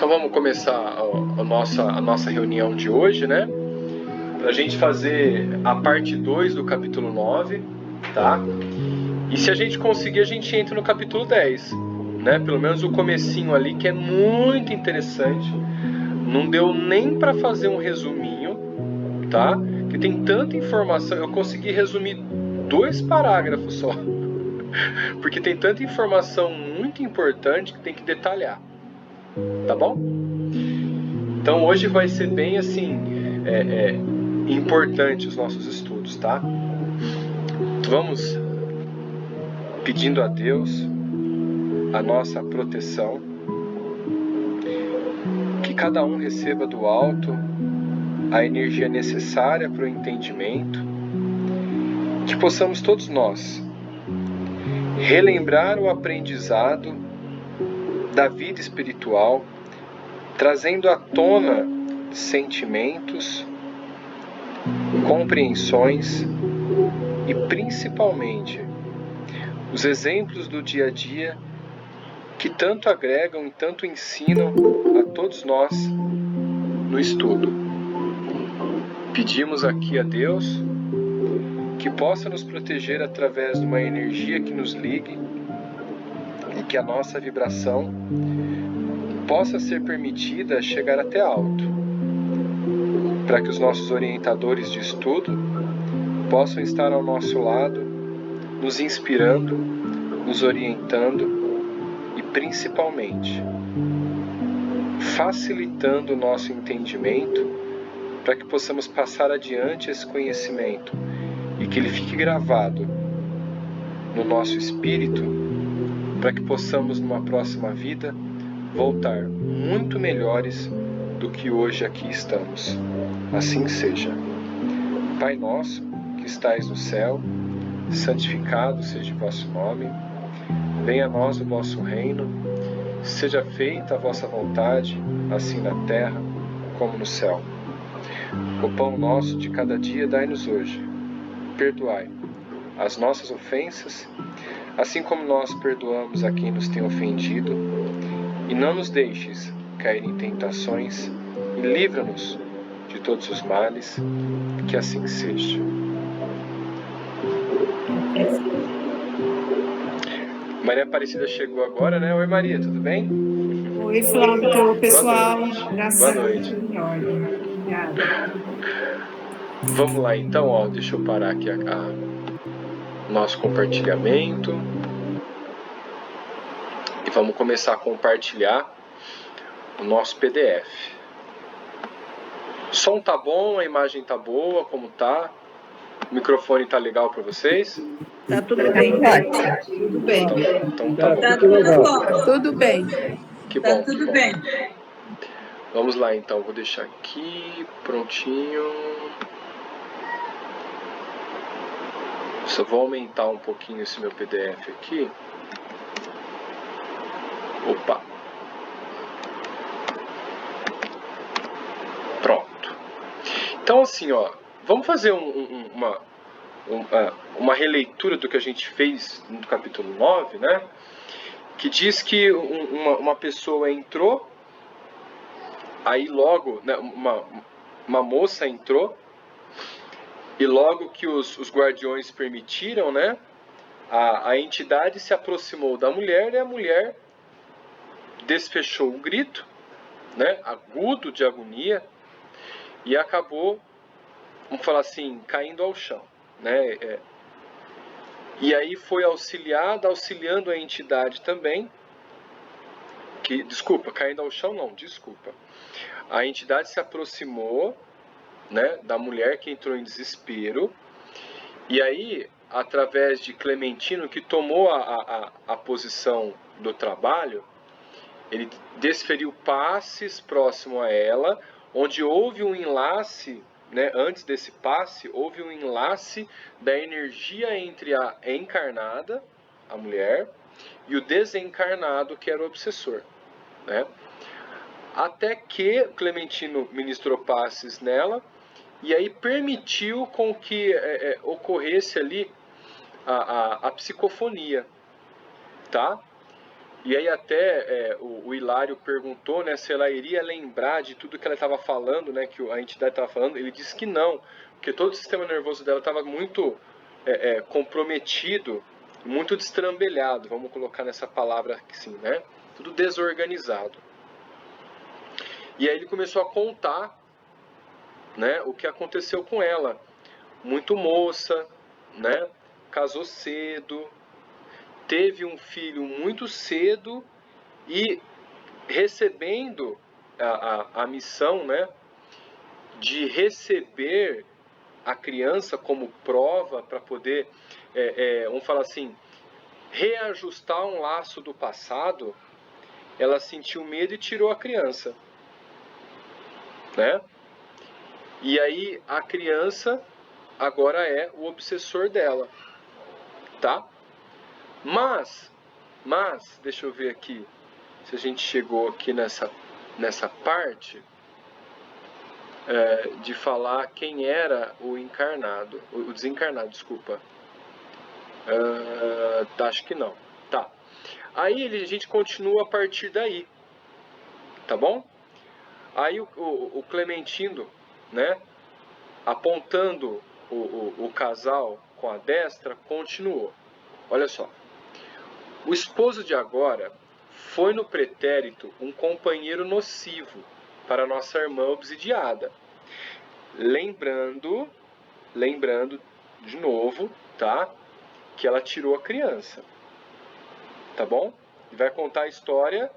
vamos começar a nossa reunião de hoje, né? Pra gente fazer a parte 2 do capítulo 9, tá? E se a gente conseguir, a gente entra no capítulo 10, né? Pelo menos o comecinho ali, que é muito interessante. Não deu nem pra fazer um resuminho, tá? Que tem tanta informação, eu consegui resumir 2 parágrafos só. Porque tem tanta informação muito importante que tem que detalhar. Tá bom? Então hoje vai ser bem assim, importante os nossos estudos, tá? Vamos pedindo a Deus a nossa proteção, que cada um receba do alto a energia necessária para o entendimento, que possamos todos nós relembrar o aprendizado da vida espiritual, trazendo à tona sentimentos, compreensões e principalmente os exemplos do dia a dia que tanto agregam e tanto ensinam a todos nós no estudo. Pedimos aqui a Deus que possa nos proteger através de uma energia que nos ligue e que a nossa vibração possa ser permitida chegar até alto, para que os nossos orientadores de estudo possam estar ao nosso lado, nos inspirando, nos orientando e principalmente facilitando o nosso entendimento para que possamos passar adiante esse conhecimento e que ele fique gravado no nosso espírito para que possamos numa próxima vida voltar muito melhores do que hoje aqui estamos. Assim seja. Pai nosso, que estais no céu, santificado seja o vosso nome, venha a nós o vosso reino, seja feita a vossa vontade, assim na terra como no céu. O pão nosso de cada dia dai-nos hoje. Perdoai as nossas ofensas, assim como nós perdoamos a quem nos tem ofendido, e não nos deixes cair em tentações, e livra-nos de todos os males, que assim seja. Maria Aparecida chegou agora, né? Oi, Maria, tudo bem? Oi, Flávio, pessoal. Graças a Deus, tudo em ordem. Obrigada. Vamos lá, então, ó, deixa eu parar aqui nosso compartilhamento. E vamos começar a compartilhar o nosso PDF. O som tá bom, a imagem tá boa, como tá? O microfone tá legal para vocês? Tá tudo bem, tudo bem. Então tá bom. Tá tudo bom. Tudo bem. Que bom, que bom. Vamos lá, então. Vou deixar aqui, prontinho. Só vou aumentar um pouquinho esse meu PDF aqui. Opa. Pronto. Então, assim, ó, vamos fazer uma releitura do que a gente fez no capítulo 9, né? Que diz que uma pessoa entrou, aí logo, né, uma moça entrou, e logo que os guardiões permitiram, né, a entidade se aproximou da mulher, e a mulher desfechou um grito, né, agudo de agonia, e acabou, vamos falar assim, caindo ao chão, né? E aí foi auxiliando a entidade também, caindo ao chão não, desculpa. A entidade se aproximou, né, da mulher que entrou em desespero, e aí, através de Clementino, que tomou a posição do trabalho, ele desferiu passes próximo a ela, onde houve um enlace, né, antes desse passe, houve um enlace da energia entre a encarnada, a mulher, e o desencarnado, que era o obsessor, né? Até que Clementino ministrou passes nela, e aí permitiu com que ocorresse ali a psicofonia, tá? E aí até o Hilário perguntou, né, se ela iria lembrar de tudo que ela estava falando, né, que a entidade estava falando. Ele disse que não, porque todo o sistema nervoso dela estava muito comprometido, muito destrambelhado, vamos colocar nessa palavra assim, né? Tudo desorganizado. E aí ele começou a contar, né, o que aconteceu com ela. Muito moça, né? Casou cedo, teve um filho muito cedo e recebendo a missão, né, de receber a criança como prova para poder, vamos falar assim, reajustar um laço do passado, ela sentiu medo e tirou a criança, né? E aí a criança agora é o obsessor dela, tá? Mas, deixa eu ver aqui se a gente chegou aqui nessa parte de falar quem era o encarnado, o desencarnado, desculpa. Acho que não. Tá. Aí a gente continua a partir daí, tá bom? Aí o Clementino, né, apontando o casal com a destra, continuou. Olha só. O esposo de agora foi no pretérito um companheiro nocivo para nossa irmã obsidiada. Lembrando de novo, tá? Que ela tirou a criança. Tá bom? E vai contar a história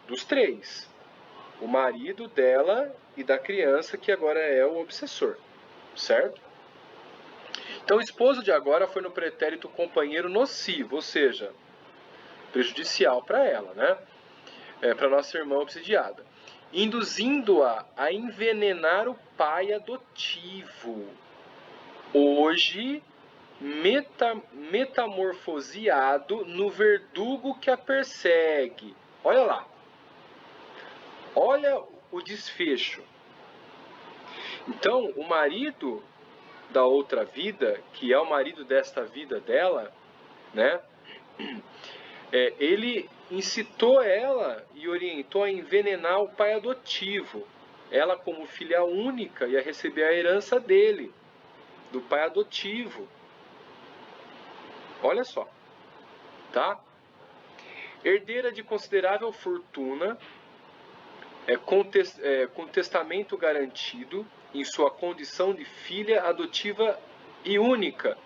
dos três. O marido dela e da criança, que agora é o obsessor. Certo? Então o esposo de agora foi no pretérito companheiro nocivo, ou seja, prejudicial para ela, né? Para nossa irmã obsidiada, induzindo-a a envenenar o pai adotivo, hoje metamorfoseado no verdugo que a persegue. Olha lá, olha o desfecho. Então, o marido da outra vida, que é o marido desta vida dela, né? Ele incitou ela e orientou a envenenar o pai adotivo. Ela, como filha única, ia receber a herança dele, do pai adotivo. Olha só, tá? Herdeira de considerável fortuna, com testamento garantido em sua condição de filha adotiva e única,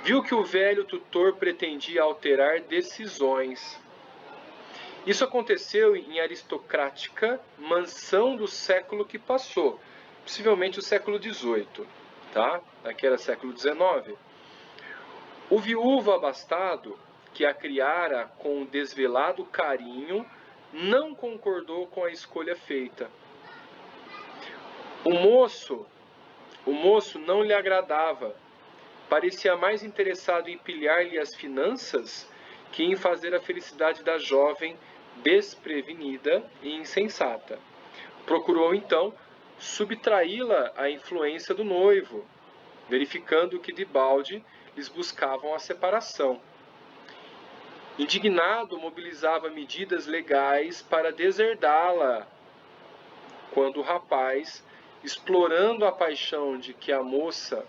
viu que o velho tutor pretendia alterar decisões. Isso aconteceu em aristocrática mansão do século que passou, possivelmente o século XVIII, tá? Aqui era século XIX. O viúvo abastado, que a criara com desvelado carinho, não concordou com a escolha feita. O moço não lhe agradava. Parecia mais interessado em pilhar-lhe as finanças que em fazer a felicidade da jovem desprevenida e insensata. Procurou, então, subtraí-la à influência do noivo, verificando que debalde lhes buscavam a separação. Indignado, mobilizava medidas legais para deserdá-la, quando o rapaz, explorando a paixão de que a moça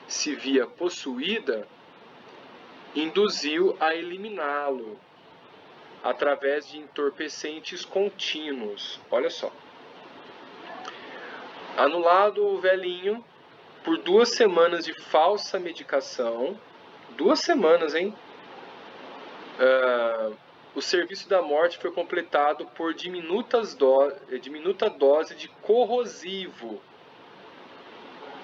se via possuída, induziu a eliminá-lo através de entorpecentes contínuos. Olha só. Anulado o velhinho por 2 semanas de falsa medicação. 2 semanas, hein? O serviço da morte foi completado por diminuta dose de corrosivo.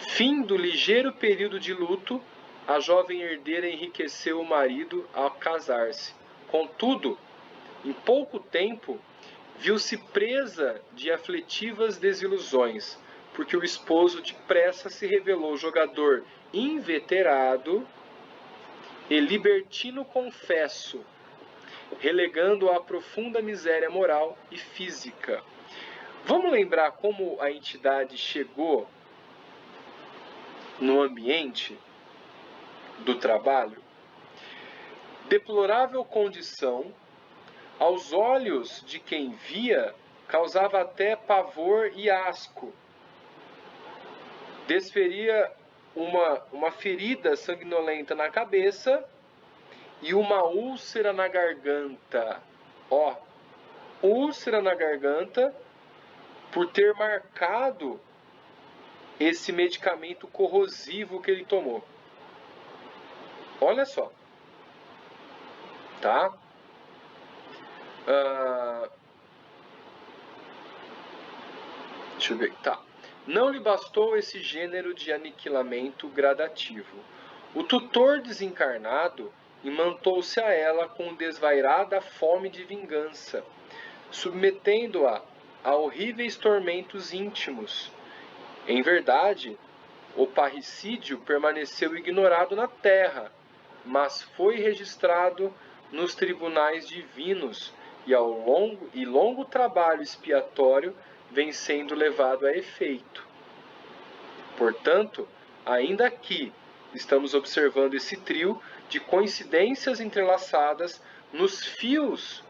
Fim do ligeiro período de luto, a jovem herdeira enriqueceu o marido ao casar-se. Contudo, em pouco tempo, viu-se presa de aflitivas desilusões, porque o esposo depressa se revelou jogador inveterado e libertino confesso, relegando-a à profunda miséria moral e física. Vamos lembrar como a entidade chegou no ambiente do trabalho? Deplorável condição, Aos olhos de quem via, causava até pavor e asco. Desferia uma ferida sanguinolenta na cabeça e uma úlcera na garganta. Ó, úlcera na garganta por ter marcado esse medicamento corrosivo que ele tomou. Olha só. Tá? Deixa eu ver. Tá. Não lhe bastou esse gênero de aniquilamento gradativo. O tutor desencarnado imantou-se a ela com desvairada fome de vingança, submetendo-a a horríveis tormentos íntimos. Em verdade, o parricídio permaneceu ignorado na terra, mas foi registrado nos tribunais divinos e longo trabalho expiatório vem sendo levado a efeito. Portanto, ainda aqui estamos observando esse trio de coincidências entrelaçadas nos fios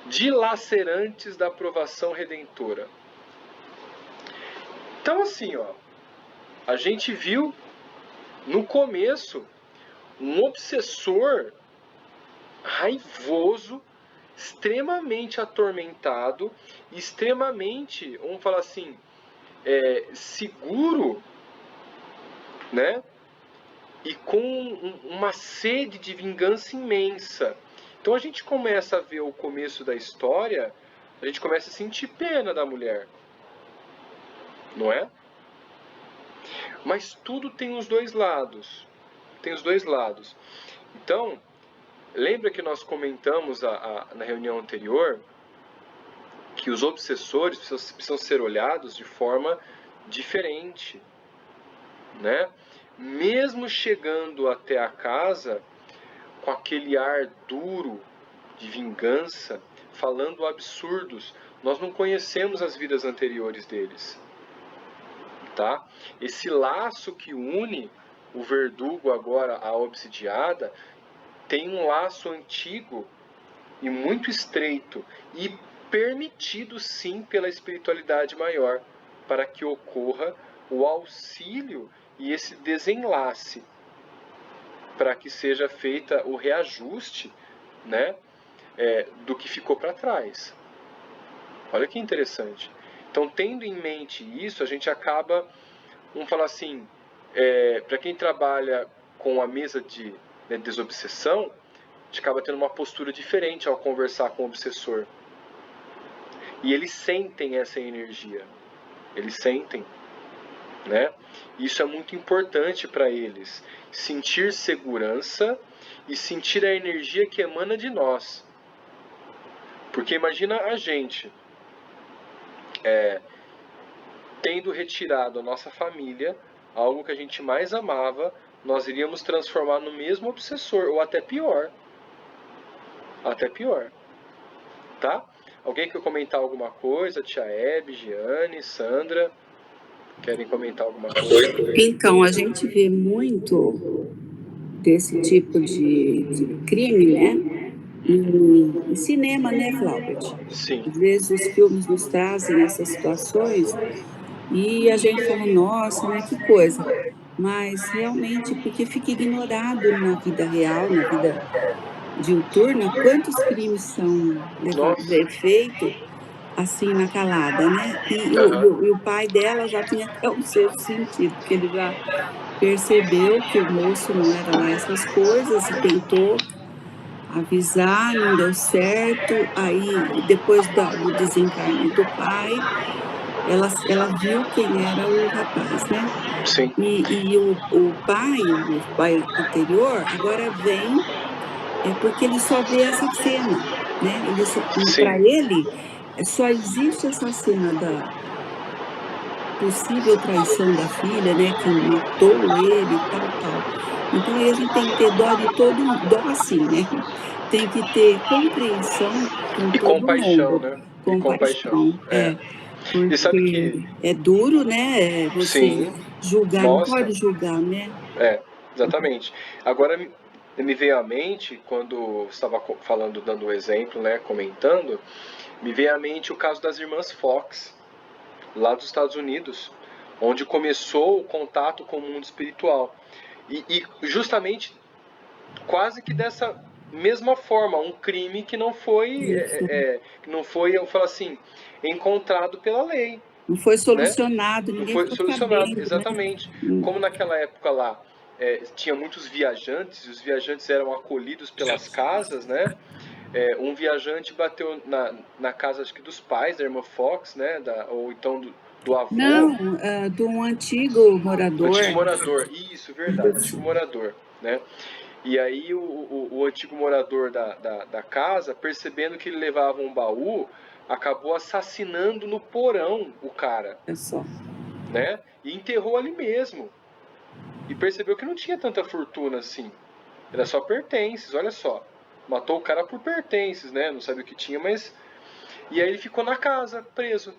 dilacerantes da aprovação redentora. Então, assim, ó, a gente viu no começo um obsessor raivoso, extremamente atormentado, extremamente, vamos falar assim, seguro, né? E com uma sede de vingança imensa. Então a gente começa a ver o começo da história, a gente começa a sentir pena da mulher, não é? Mas tudo tem os dois lados. Tem os dois lados. Então, lembra que nós comentamos na reunião anterior que os obsessores precisam ser olhados de forma diferente, né? Mesmo chegando até a casa com aquele ar duro de vingança, falando absurdos, nós não conhecemos as vidas anteriores deles, tá? Esse laço que une o verdugo agora à obsidiada tem um laço antigo e muito estreito e permitido sim pela espiritualidade maior para que ocorra o auxílio e esse desenlace, para que seja feita o reajuste, né, do que ficou para trás. Olha que interessante. Então, tendo em mente isso, a gente acaba, vamos falar assim, para quem trabalha com a mesa de desobsessão, a gente acaba tendo uma postura diferente ao conversar com o obsessor. E eles sentem essa energia. Eles sentem, né? Isso é muito importante para eles. Sentir segurança e sentir a energia que emana de nós. Porque imagina a gente tendo retirado a nossa família, algo que a gente mais amava, nós iríamos transformar no mesmo obsessor, ou até pior. Até pior. Tá? Alguém quer comentar alguma coisa? Tia Hebe, Giane, Sandra? Querem comentar alguma coisa? Então, a gente vê muito desse tipo de crime, né? Em cinema, né, Flaubert? Sim. Às vezes os filmes nos trazem essas situações e a gente fala, nossa, né, que coisa. Mas realmente, porque fica ignorado na vida real, na vida diuturna, quantos crimes são levados a efeito assim na calada, né? E o pai dela já tinha até um sexto sentido, porque ele já percebeu que o moço não era lá essas coisas e tentou avisar, não deu certo. Aí, depois do desencarne do pai, ela viu quem era o rapaz, né? Sim. E o pai anterior, agora vem porque ele só vê essa cena, né? Para ele, só existe essa cena da possível traição da filha, né? Que matou ele, tal. Então aí a gente tem que ter dó de todo mundo, dó assim, né? Tem que ter compreensão com e todo compaixão, mundo. Né? Compaixão, porque e sabe que... é duro, né? Você Sim. julgar, Nossa. não pode julgar, né? Exatamente. Agora, me veio à mente, quando estava falando, dando o exemplo, né, comentando, me veio à mente o caso das irmãs Fox, lá dos Estados Unidos, onde começou o contato com o mundo espiritual. E justamente quase que dessa mesma forma, um crime que não foi, Isso. eu falo assim, encontrado pela lei, Não foi né? solucionado, Não ninguém foi ficou solucionado, sabendo, né? exatamente. Como naquela época lá tinha muitos viajantes, e os viajantes eram acolhidos pelas casas, né? Um viajante bateu na casa, acho que dos pais da irmã Fox, né? Ou então do avô, Não, de um antigo do morador. antigo morador. Isso, verdade, Isso. antigo morador, né? E aí o antigo morador da casa, percebendo que ele levava um baú, acabou assassinando no porão o cara, É só. né? E enterrou ali mesmo. E percebeu que não tinha tanta fortuna assim. Era só pertences, olha só. Matou o cara por pertences, né? Não sabia o que tinha, mas... E aí ele ficou na casa, preso.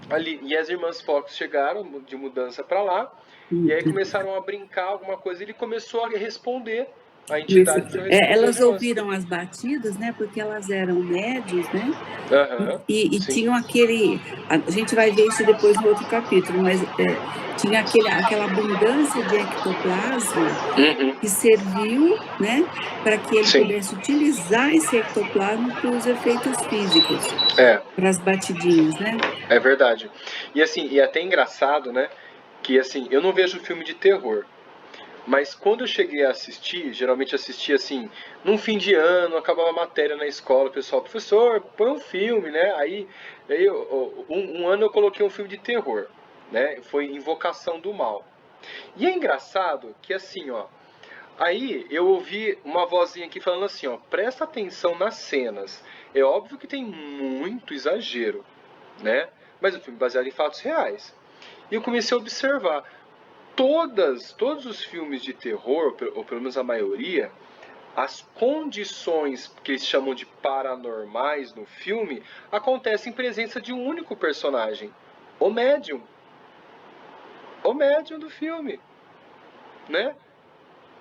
Ali. E as irmãs Fox chegaram de mudança para lá. E aí começaram a brincar alguma coisa. E ele começou a responder. A Isso. entidade começou a responder as Elas irmãs. ouviram as batidas, né? Porque elas eram médios, né? Aham, E sim. tinham aquele. A gente vai ver isso depois no outro capítulo, mas tinha aquela abundância de ectoplasma Uhum, que serviu, né, para que ele sim. pudesse utilizar esse ectoplasma para os efeitos físicos, É, para as batidinhas, né? é verdade. E assim, e é até engraçado, né? Que assim, eu não vejo filme de terror. Mas quando eu cheguei a assistir, geralmente assistia assim, num fim de ano, acabava a matéria na escola, o pessoal, professor, põe um filme, né? Aí um ano eu coloquei um filme de terror, né? Foi Invocação do Mal. E é engraçado que assim, ó, aí eu ouvi uma vozinha aqui falando assim, ó, presta atenção nas cenas. É óbvio que tem muito exagero, né? Mas o filme é baseado em fatos reais. E eu comecei a observar todos os filmes de terror, ou pelo menos a maioria, as condições que eles chamam de paranormais no filme acontecem em presença de um único personagem, o médium. O médium do filme, né?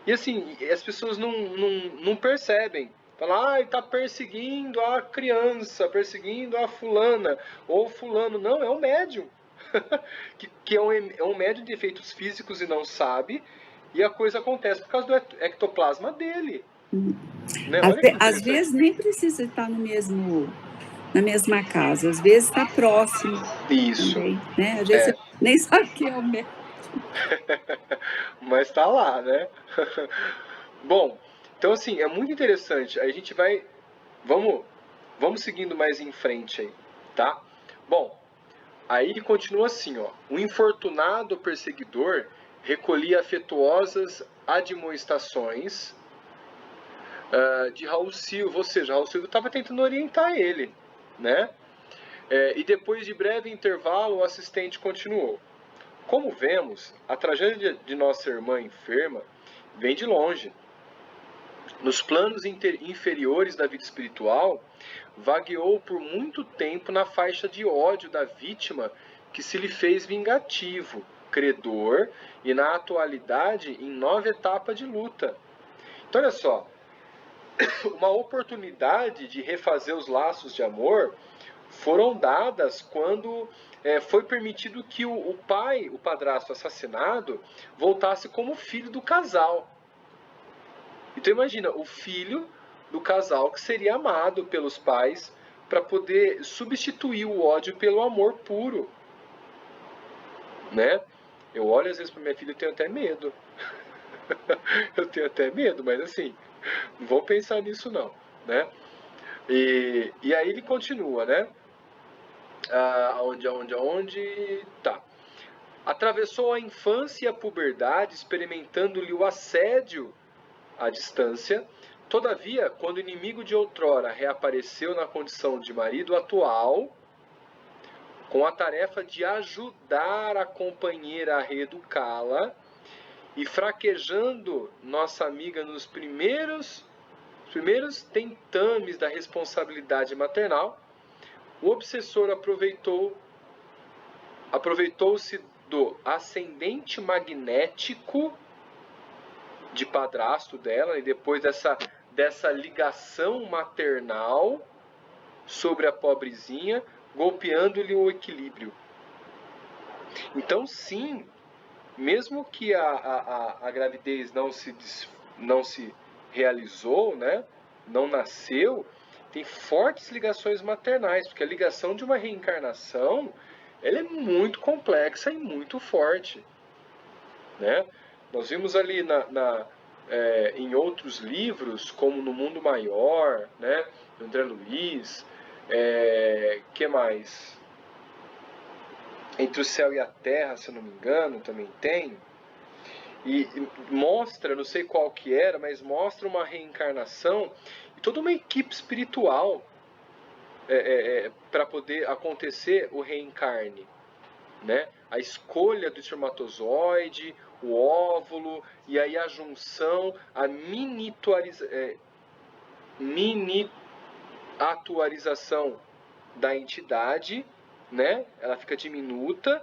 E assim, as pessoas não percebem. Fala, ele tá perseguindo a criança, perseguindo a fulana, ou fulano. Não, é um médium. que é um médium de efeitos físicos e não sabe, e a coisa acontece por causa do ectoplasma dele. Né? Olha que Às interessante. vezes nem precisa estar na mesma casa, às vezes está próximo Isso. também, né? Às vezes É. você nem sabe quem é o médico. Mas tá lá, né? Bom, então assim, é muito interessante. A gente vai. Vamos, vamos seguindo mais em frente aí, tá? Bom, aí ele continua assim, ó. O infortunado perseguidor recolhia afetuosas admoestações de Raul Silva, ou seja, Raul Silva estava tentando orientar ele, né? E depois de breve intervalo, o assistente continuou. Como vemos, a tragédia de nossa irmã enferma vem de longe. Nos planos inferiores da vida espiritual, vagueou por muito tempo na faixa de ódio da vítima que se lhe fez vingativo, credor e, na atualidade, em nova etapa de luta. Então, olha só, uma oportunidade de refazer os laços de amor foram dadas quando foi permitido que o pai, o padrasto assassinado, voltasse como filho do casal. Então imagina, o filho do casal que seria amado pelos pais para poder substituir o ódio pelo amor puro, né? Eu olho às vezes para minha filha e tenho até medo. Eu tenho até medo, mas assim, não vou pensar nisso não, né? E aí ele continua, né? Aonde? Tá. Atravessou a infância e a puberdade, experimentando-lhe o assédio à distância. Todavia, quando o inimigo de outrora reapareceu na condição de marido atual, com a tarefa de ajudar a companheira a reeducá-la, e fraquejando nossa amiga nos primeiros tentames da responsabilidade maternal, o obsessor aproveitou-se do ascendente magnético de padrasto dela, e depois dessa ligação maternal sobre a pobrezinha, golpeando-lhe o equilíbrio. Então, sim, mesmo que a gravidez não se realizou, né, não nasceu, tem fortes ligações maternais, porque a ligação de uma reencarnação, ela é muito complexa e muito forte, né? Nós vimos ali em outros livros, como No Mundo Maior, né, André Luiz, que mais? Entre o Céu e a Terra, se eu não me engano, também tem. E mostra, não sei qual que era, mas mostra uma reencarnação e toda uma equipe espiritual para poder acontecer o reencarne, né? A escolha do espermatozoide, o óvulo, e aí a junção, a miniaturização da entidade, né? Ela fica diminuta,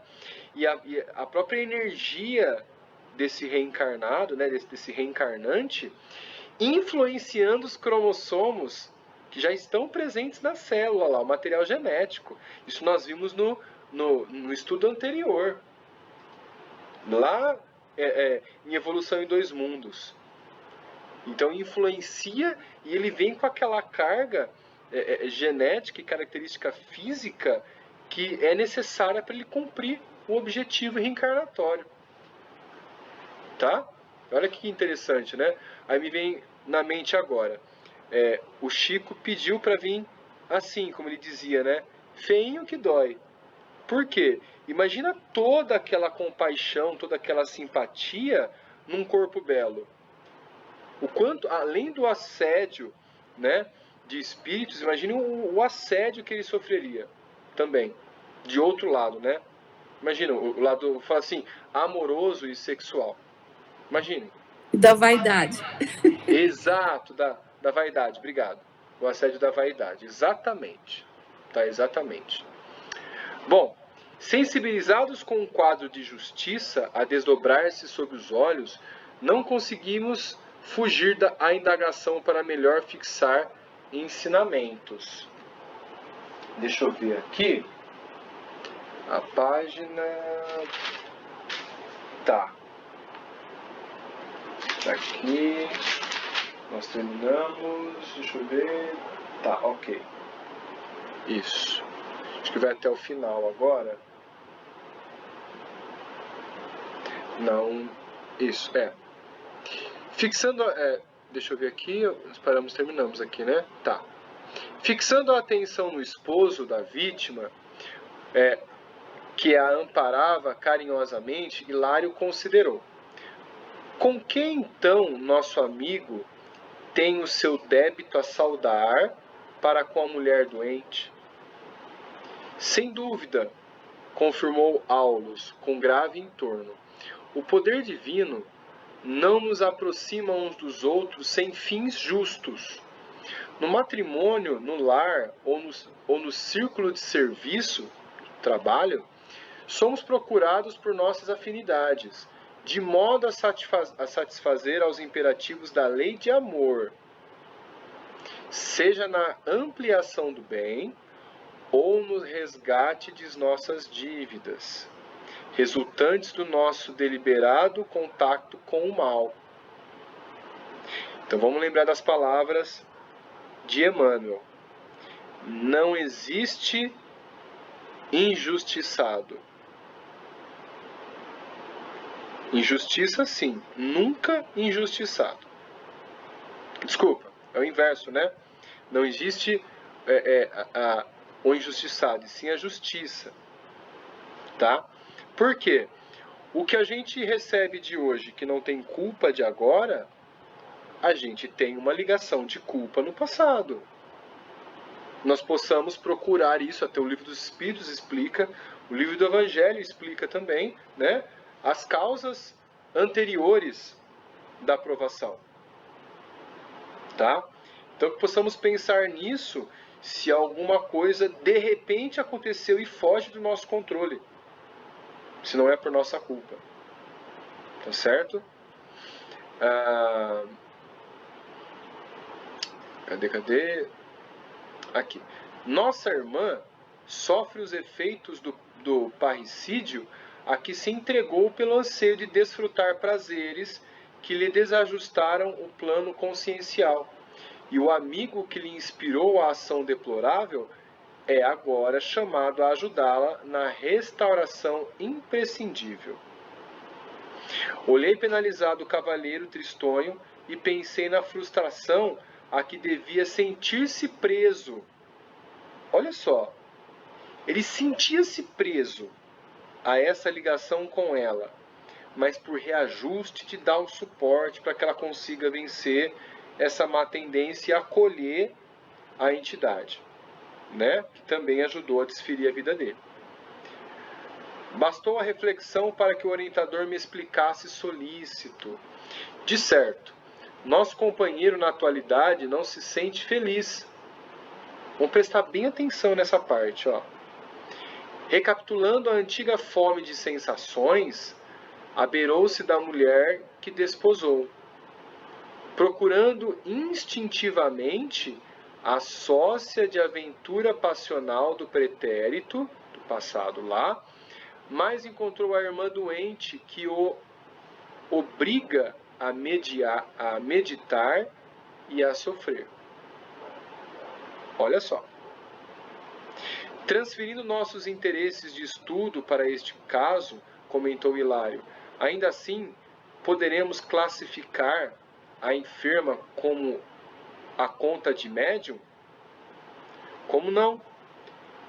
e a própria energia desse reencarnado, né? desse reencarnante, influenciando os cromossomos que já estão presentes na célula lá, o material genético. Isso nós vimos no estudo anterior, lá em Evolução em Dois Mundos. Então influencia, e ele vem com aquela carga genética e característica física que é necessária para ele cumprir o objetivo reencarnatório. Tá? Olha que interessante, né? Aí me vem na mente agora. O Chico pediu para vir assim, como ele dizia, né? Feinho que dói. Por quê? Imagina toda aquela compaixão, toda aquela simpatia num corpo belo. O quanto, além do assédio, né, de espíritos, imagine o assédio que ele sofreria também. De outro lado, né? Imagina, o lado, fala assim, amoroso e sexual. Imagine. Da vaidade. Exato, da vaidade, obrigado. O assédio da vaidade, exatamente. Tá, exatamente. Bom, sensibilizados com um quadro de justiça a desdobrar-se sob os olhos, não conseguimos fugir da indagação para melhor fixar ensinamentos. Deixa eu ver aqui. A página... Tá. Aqui... Nós terminamos... Deixa eu ver... Tá, ok. Isso. Acho que vai até o final agora. Não... Isso, Fixando... deixa eu ver aqui... Nós terminamos aqui, né? Tá. Fixando a atenção no esposo da vítima... que a amparava carinhosamente, Hilário considerou: com que então nosso amigo tem o seu débito a saldar para com a mulher doente? Sem dúvida, confirmou Aulus com grave entorno, o poder divino não nos aproxima uns dos outros sem fins justos. No matrimônio, no lar ou no círculo de serviço, trabalho, somos procurados por nossas afinidades, de modo a satisfazer aos imperativos da lei de amor, seja na ampliação do bem ou no resgate de nossas dívidas, resultantes do nosso deliberado contato com o mal. Então vamos lembrar das palavras de Emmanuel. Não existe injustiçado. Injustiça, sim. Nunca injustiçado. Desculpa, é o inverso, né? Não existe o injustiçado, e sim a justiça. Tá? Por quê? O que a gente recebe de hoje, que não tem culpa de agora, a gente tem uma ligação de culpa no passado. Nós possamos procurar isso, até o Livro dos Espíritos explica, o Livro do Evangelho explica também, né? As causas anteriores da aprovação. Tá? Então que possamos pensar nisso se alguma coisa de repente aconteceu e foge do nosso controle. Se não é por nossa culpa. Tá certo? Cadê? Aqui. Nossa irmã sofre os efeitos do parricídio a que se entregou pelo anseio de desfrutar prazeres que lhe desajustaram o plano consciencial. E o amigo que lhe inspirou a ação deplorável é agora chamado a ajudá-la na restauração imprescindível. Olhei penalizado o cavalheiro tristonho e pensei na frustração a que devia sentir-se preso. Olha só, ele sentia-se preso a essa ligação com ela, mas por reajuste de dar o suporte para que ela consiga vencer essa má tendência e acolher a entidade, né? Que também ajudou a desferir a vida dele. Bastou a reflexão para que o orientador me explicasse solícito. De certo, nosso companheiro na atualidade não se sente feliz. Vamos prestar bem atenção nessa parte, ó. Recapitulando a antiga fome de sensações, abeirou-se da mulher que desposou, procurando instintivamente a sócia de aventura passional do pretérito, do passado lá, mas encontrou a irmã doente que o obriga a meditar e a sofrer. Olha só. Transferindo nossos interesses de estudo para este caso, comentou Hilário, ainda assim poderemos classificar a enferma como a conta de médium? Como não?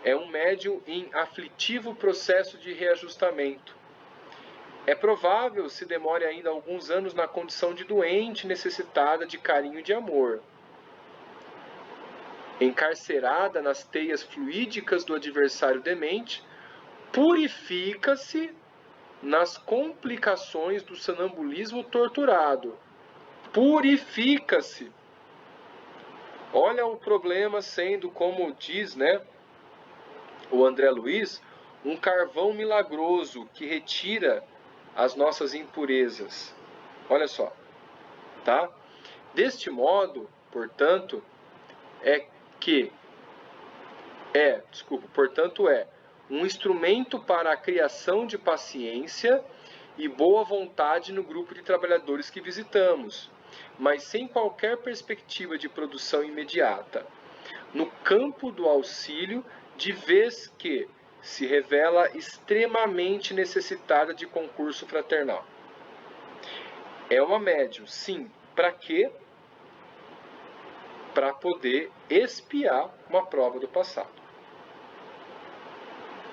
É um médium em aflitivo processo de reajustamento. É provável se demore ainda alguns anos na condição de doente necessitada de carinho e de amor. Encarcerada nas teias fluídicas do adversário demente, purifica-se nas complicações do sonambulismo torturado. Purifica-se. Olha o problema sendo, como diz, né, o André Luiz, um carvão milagroso que retira as nossas impurezas. Olha só, tá? Deste modo, portanto, portanto é um instrumento para a criação de paciência e boa vontade no grupo de trabalhadores que visitamos, mas sem qualquer perspectiva de produção imediata. No campo do auxílio, de vez que se revela extremamente necessitada de concurso fraternal. É uma médium, sim. Para quê? Para poder expiar uma prova do passado.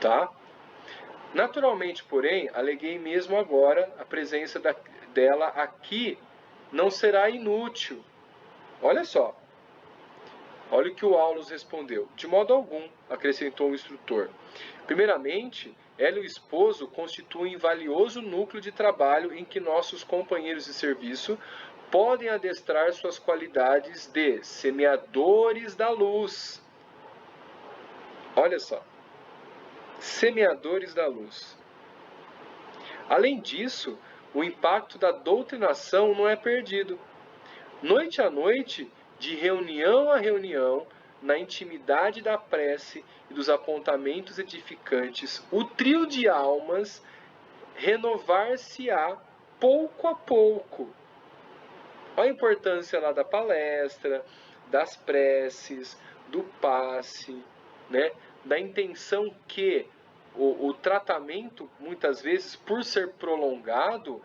Tá? Naturalmente, porém, aleguei mesmo agora a presença dela aqui não será inútil. Olha só. Olha o que o Aulus respondeu. De modo algum, acrescentou o instrutor. Primeiramente, ela e o esposo constituem valioso núcleo de trabalho em que nossos companheiros de serviço podem adestrar suas qualidades de semeadores da luz. Olha só. Semeadores da luz. Além disso, o impacto da doutrinação não é perdido. Noite a noite, de reunião a reunião, na intimidade da prece e dos apontamentos edificantes, o trio de almas renovar-se-á pouco a pouco. Olha a importância lá da palestra, das preces, do passe, né? Da intenção que o tratamento, muitas vezes, por ser prolongado,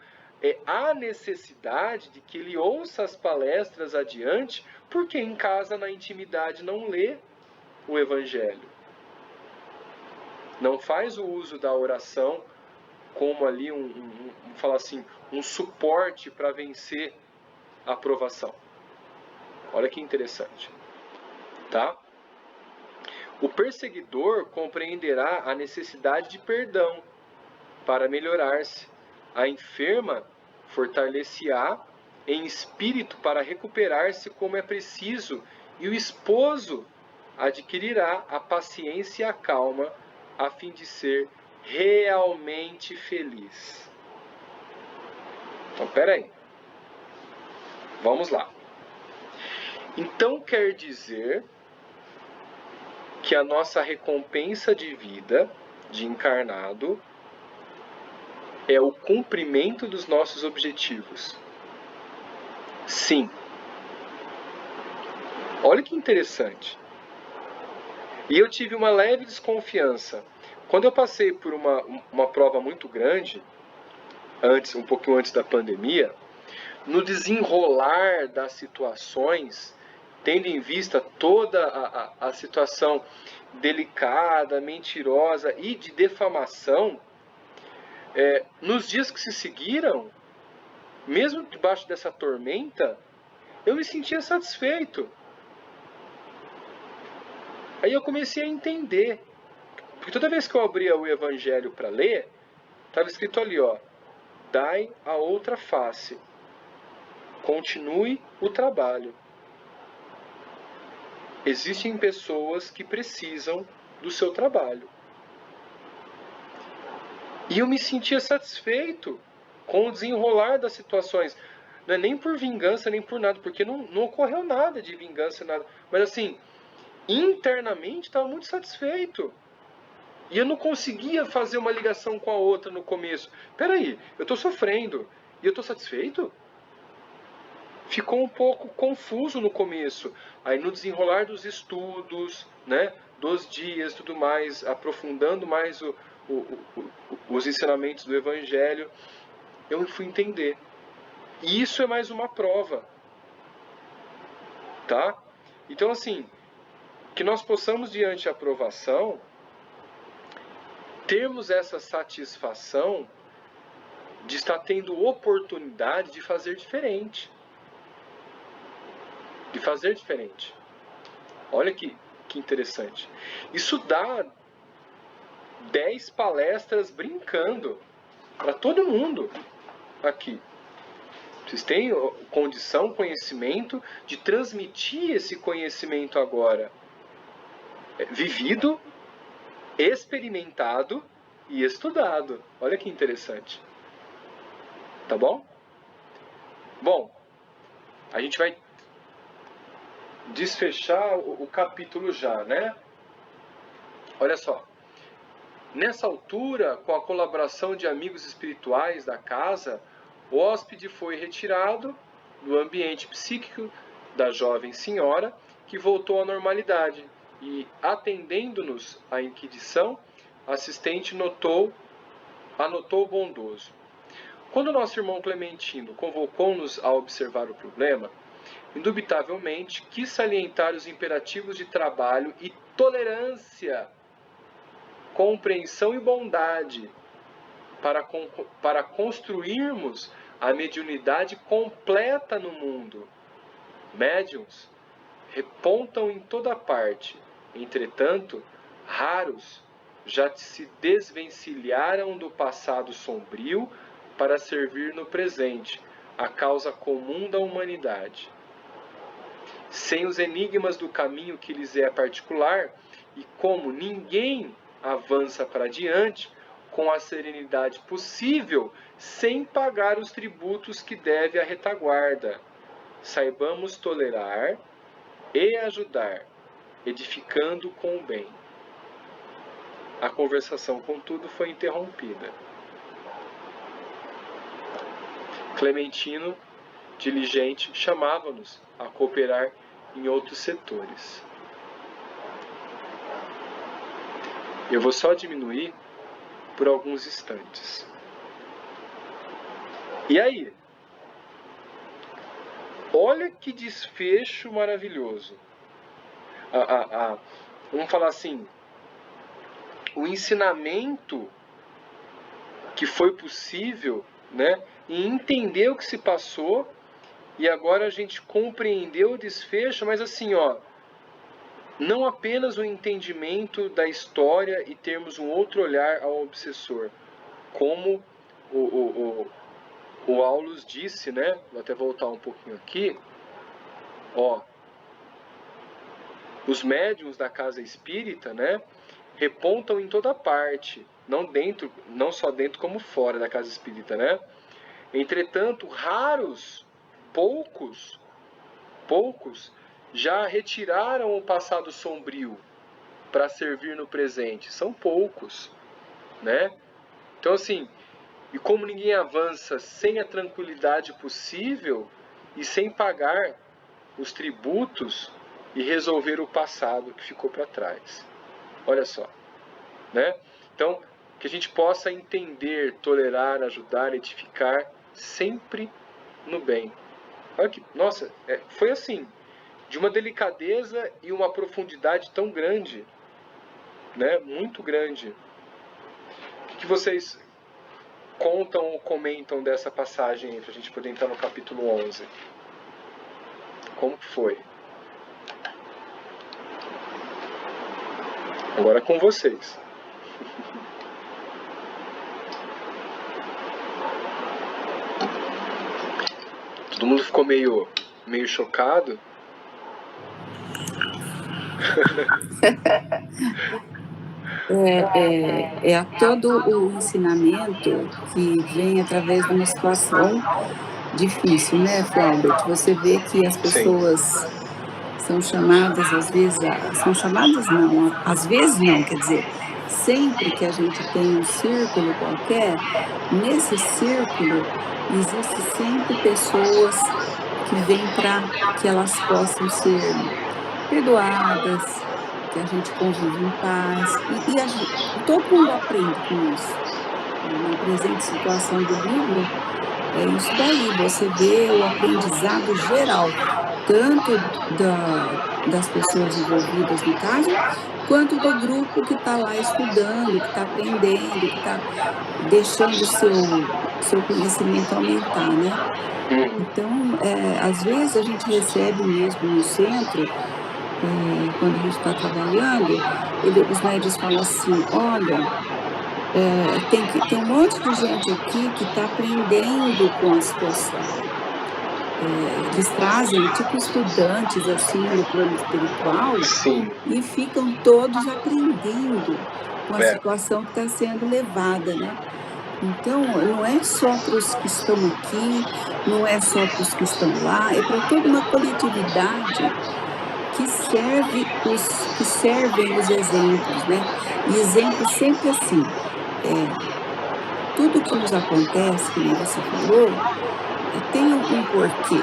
há necessidade de que ele ouça as palestras adiante, porque em casa, na intimidade, não lê o Evangelho. Não faz o uso da oração como ali falar assim, um suporte para vencer a provação. Olha que interessante. Tá? O perseguidor compreenderá a necessidade de perdão para melhorar-se. A enferma fortalecer-á em espírito para recuperar-se como é preciso, e o esposo adquirirá a paciência e a calma a fim de ser realmente feliz. Então, peraí. Vamos lá. Então quer dizer que a nossa recompensa de vida, de encarnado, é o cumprimento dos nossos objetivos. Sim. Olha que interessante. E eu tive uma leve desconfiança. Quando eu passei por uma prova muito grande, um pouquinho antes da pandemia, no desenrolar das situações, tendo em vista toda a situação delicada, mentirosa e de defamação, nos dias que se seguiram, mesmo debaixo dessa tormenta, eu me sentia satisfeito. Aí eu comecei a entender, porque toda vez que eu abria o Evangelho para ler, estava escrito ali, ó, dai a outra face, continue o trabalho. Existem pessoas que precisam do seu trabalho. E eu me sentia satisfeito com o desenrolar das situações. Não é nem por vingança, nem por nada, porque não ocorreu nada de vingança, nada. Mas assim, internamente estava muito satisfeito. E eu não conseguia fazer uma ligação com a outra no começo. Peraí, eu estou sofrendo e eu estou satisfeito? Ficou um pouco confuso no começo. Aí no desenrolar dos estudos, né, dos dias, tudo mais, aprofundando mais os ensinamentos do Evangelho, eu fui entender. E isso é mais uma prova, tá? Então assim, que nós possamos diante da aprovação termos essa satisfação de estar tendo oportunidade de fazer diferente. De fazer diferente. Olha que interessante. Isso dá 10 palestras brincando para todo mundo aqui. Vocês têm condição, conhecimento de transmitir esse conhecimento agora. Vivido, experimentado e estudado. Olha que interessante. Tá bom? Bom, a gente vai desfechar o capítulo já, né? Olha só. Nessa altura, com a colaboração de amigos espirituais da casa, o hóspede foi retirado do ambiente psíquico da jovem senhora, que voltou à normalidade, e, atendendo-nos à inquisição, a assistente anotou bondoso. Quando nosso irmão Clementino convocou-nos a observar o problema, indubitavelmente quis salientar os imperativos de trabalho e tolerância, compreensão e bondade para construirmos a mediunidade completa no mundo. Médiuns repontam em toda parte, entretanto, raros já se desvencilharam do passado sombrio para servir no presente a causa comum da humanidade. Sem os enigmas do caminho que lhes é particular, e como ninguém avança para diante com a serenidade possível sem pagar os tributos que deve à retaguarda, saibamos tolerar e ajudar, edificando com o bem. A conversação, contudo, foi interrompida. Clementino, diligente, chamava-nos a cooperar em outros setores. Eu vou só diminuir por alguns instantes. E aí? Olha que desfecho maravilhoso. Vamos falar assim, o ensinamento que foi possível, né, e entender o que se passou, e agora a gente compreendeu o desfecho, mas assim, ó, não apenas o entendimento da história e termos um outro olhar ao obsessor, como o Aulus disse, né, vou até voltar um pouquinho aqui, ó, os médiuns da casa espírita, né, repontam em toda parte, não só dentro como fora da casa espírita, né? Entretanto, raros poucos já retiraram o passado sombrio para servir no presente. São poucos, né? Então, assim, e como ninguém avança sem a tranquilidade possível e sem pagar os tributos e resolver o passado que ficou para trás. Olha só, né? Então, que a gente possa entender, tolerar, ajudar, edificar sempre no bem. Olha que, nossa, foi assim, de uma delicadeza e uma profundidade tão grande, né? Muito grande. O que vocês contam ou comentam dessa passagem para a gente poder entrar no capítulo 11? Como que foi? Agora é com vocês. Todo mundo ficou meio chocado. É todo o ensinamento que vem através de uma situação difícil, né, Flaubert? Você vê que as Sim. pessoas são chamadas, às vezes, são chamadas não, às vezes não, quer dizer, sempre que a gente tem um círculo qualquer, nesse círculo existe sempre pessoas que vêm para que elas possam ser perdoadas, que a gente convive em paz, todo mundo aprende com isso. Na presente situação do livro, é isso daí, você vê o aprendizado geral, tanto das pessoas envolvidas no caso, quanto do grupo que está lá estudando, que está aprendendo, que está deixando o seu conhecimento aumentar, né? Então, às vezes a gente recebe mesmo no centro, quando a gente está trabalhando, os médios falam assim, olha, tem um monte de gente aqui que está aprendendo com a situação. Eles trazem tipo estudantes assim no plano espiritual. Sim. E ficam todos aprendendo com a situação que está sendo levada, né? Então, não é só para os que estão aqui, não é só para os que estão lá, é para toda uma coletividade que servem os exemplos, né? E exemplos sempre assim, tudo que nos acontece, que nem você falou, tem um porquê.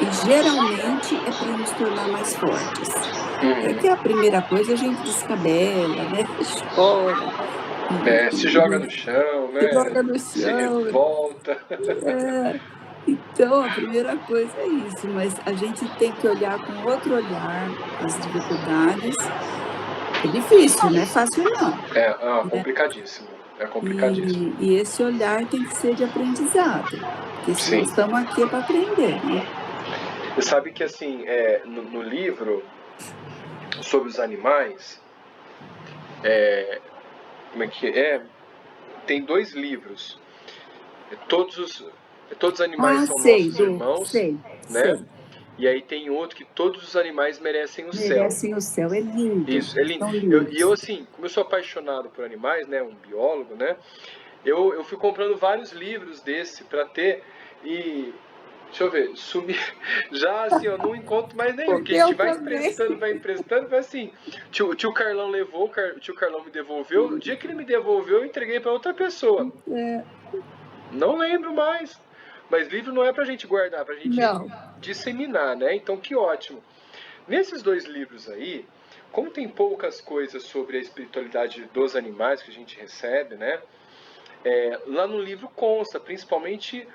E geralmente é para nos tornar mais fortes. É que a primeira coisa a gente descabela, né? Chora. Se joga no chão, né? Se joga no Se chão. revolta. Então, a primeira coisa é isso, mas a gente tem que olhar com outro olhar as dificuldades. É difícil, não é fácil não. Complicadíssimo. É complicadíssimo. E esse olhar tem que ser de aprendizado, porque se Sim. nós estamos aqui é para aprender, né? Você sabe que, assim, no livro sobre os animais, como é que é? Tem 2 livros. Todos os animais são nossos irmãos, né? E aí tem outro que todos os animais merecem o céu. Merecem o céu, é lindo. Isso, é lindo. E eu, assim, como eu sou apaixonado por animais, né, um biólogo, né, eu fui comprando vários livros desse para ter e, deixa eu ver, já assim, eu não encontro mais nenhum, porque a gente vai emprestando, vai assim, tio Carlão levou, o tio Carlão me devolveu, o dia que ele me devolveu eu entreguei para outra pessoa. Não lembro mais. Mas livro não é pra gente guardar, é pra gente disseminar, né? Então que ótimo. Nesses 2 livros aí, como tem poucas coisas sobre a espiritualidade dos animais que a gente recebe, né? Lá no livro consta, principalmente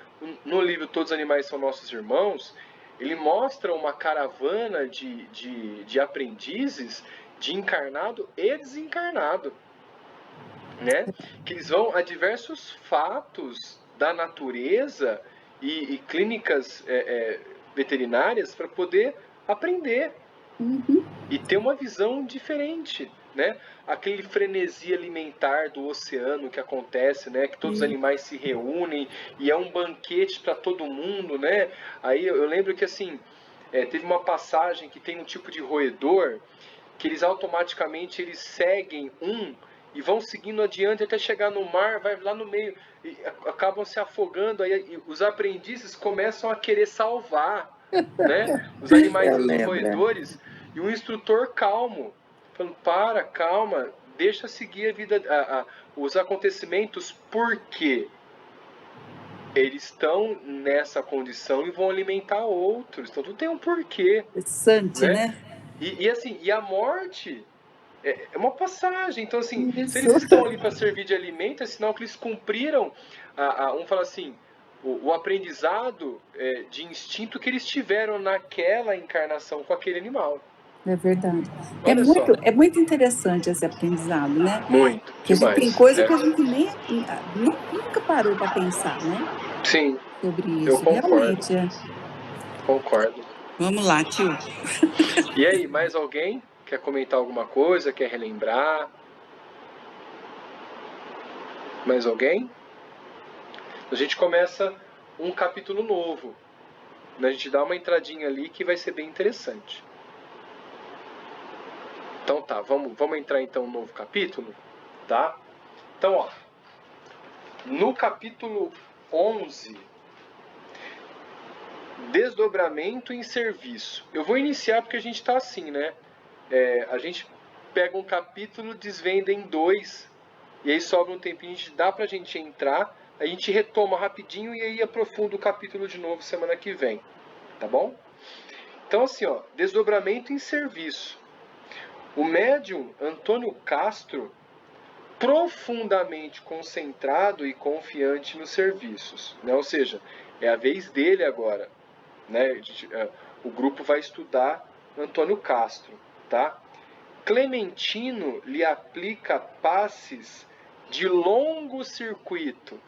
no livro Todos os Animais São Nossos Irmãos, ele mostra uma caravana de aprendizes de encarnado e desencarnado, né? Que eles vão a diversos fatos da natureza e clínicas veterinárias para poder aprender e ter uma visão diferente, né? Aquele frenesi alimentar do oceano que acontece, né? Que todos os animais se reúnem e é um banquete para todo mundo, né? Aí eu lembro que assim teve uma passagem que tem um tipo de roedor que eles automaticamente seguem um e vão seguindo adiante até chegar no mar, vai lá no meio, e acabam se afogando, aí os aprendizes começam a querer salvar, né, os animaizinhos roedores, e o instrutor calmo, falando, calma, deixa seguir a vida, os acontecimentos, porque eles estão nessa condição e vão alimentar outros, então tudo tem um porquê. Interessante, né? E assim, e a morte é uma passagem. Então, assim, Isso. se eles estão ali para servir de alimento, é sinal que eles cumpriram, vamos falar assim, o aprendizado de instinto que eles tiveram naquela encarnação com aquele animal. É verdade. Olha só. É muito interessante esse aprendizado, né? Muito, Porque demais. tem coisa que a gente nem nunca parou para pensar, né? Sim. Sobre isso. Eu concordo. Realmente é. Concordo. Vamos lá, tio. E aí, mais alguém quer comentar alguma coisa? Quer relembrar? Mais alguém? A gente começa um capítulo novo. A gente dá uma entradinha ali que vai ser bem interessante. Então tá, vamos entrar então no novo capítulo, tá? Então, ó, no capítulo 11, desdobramento em serviço. Eu vou iniciar porque a gente tá assim, né? A gente pega um capítulo, desvenda em 2, e aí sobra um tempinho, dá pra gente entrar, a gente retoma rapidinho e aí aprofunda o capítulo de novo semana que vem, tá bom? Então assim, ó, desdobramento em serviço. O médium Antônio Castro, profundamente concentrado e confiante nos serviços, né? Ou seja, é a vez dele agora, né? O grupo vai estudar Antônio Castro, tá? Clementino lhe aplica passes de longo circuito.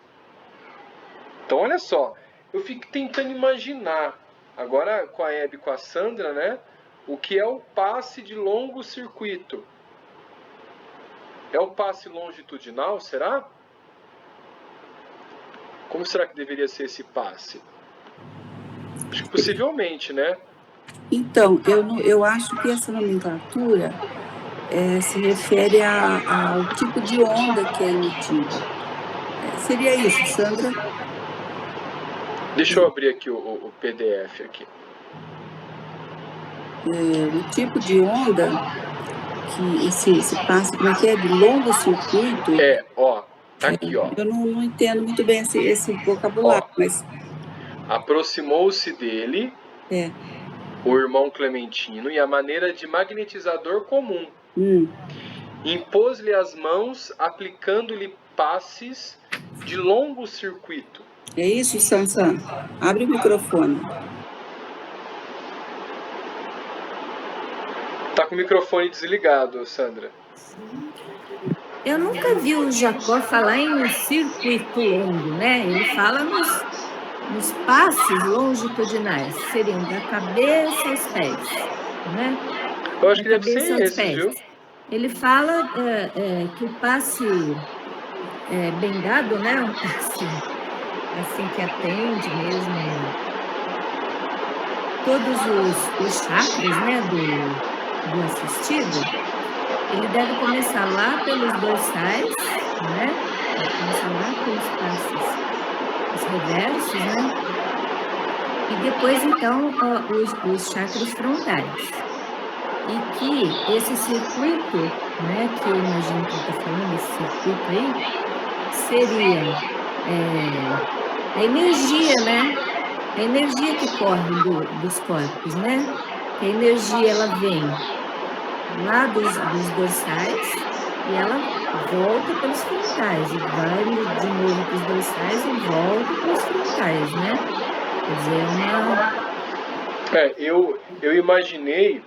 Então, olha só, eu fico tentando imaginar, agora com a Hebe e com a Sandra, né? O que é o passe de longo circuito? É o passe longitudinal, será? Como será que deveria ser esse passe? Acho que possivelmente, né? Então, eu acho que essa nomenclatura se refere ao tipo de onda que é emitida. Seria isso, Sandra? Deixa eu abrir aqui o PDF aqui. O tipo de onda que esse passe, como é que é? De longo circuito. Ó, tá aqui, ó. Eu não entendo muito bem esse vocabulário, mas... Aproximou-se dele o irmão Clementino e a maneira de magnetizador comum. Impôs-lhe as mãos, aplicando-lhe passes de longo circuito. É isso, Sansan? Abre o microfone. Tá com o microfone desligado, Sandra. Eu nunca vi o Jacó falar em um circuito longo, né? Ele fala nos passes longitudinais, seriam da cabeça aos pés, né? Eu acho que deve ser esse, viu? Ele fala que o passe bem dado, né? Um passe assim que atende mesmo todos os chakras, né? Do assistido. Ele deve começar lá pelos dorsais, né? Deve começar lá pelos passes, os reversos, né? E depois, então, os chakras frontais. E que esse circuito, né? Que eu imagino que ele está falando, esse circuito aí, seria a energia, né? A energia que corre dos corpos, né? Que a energia, ela vem lá dos dorsais e ela volta pelos frontais e vai de novo para os dorsais e volta pelos frontais, né? Quer dizer, eu imaginei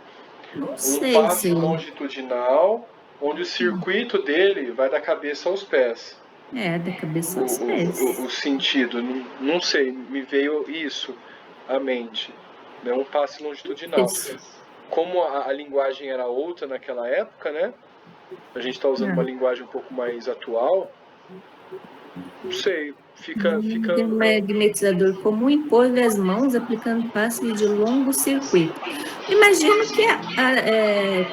um passe longitudinal onde o circuito dele vai da cabeça aos pés. Da cabeça aos pés. O sentido, não sei, me veio isso à mente. Né? Um passe longitudinal. Isso. Como a linguagem era outra naquela época, né? A gente está usando uma linguagem um pouco mais atual. Não sei, fica... Um magnetizador comum impôs-lhe as mãos aplicando passes de longo circuito. Imagino que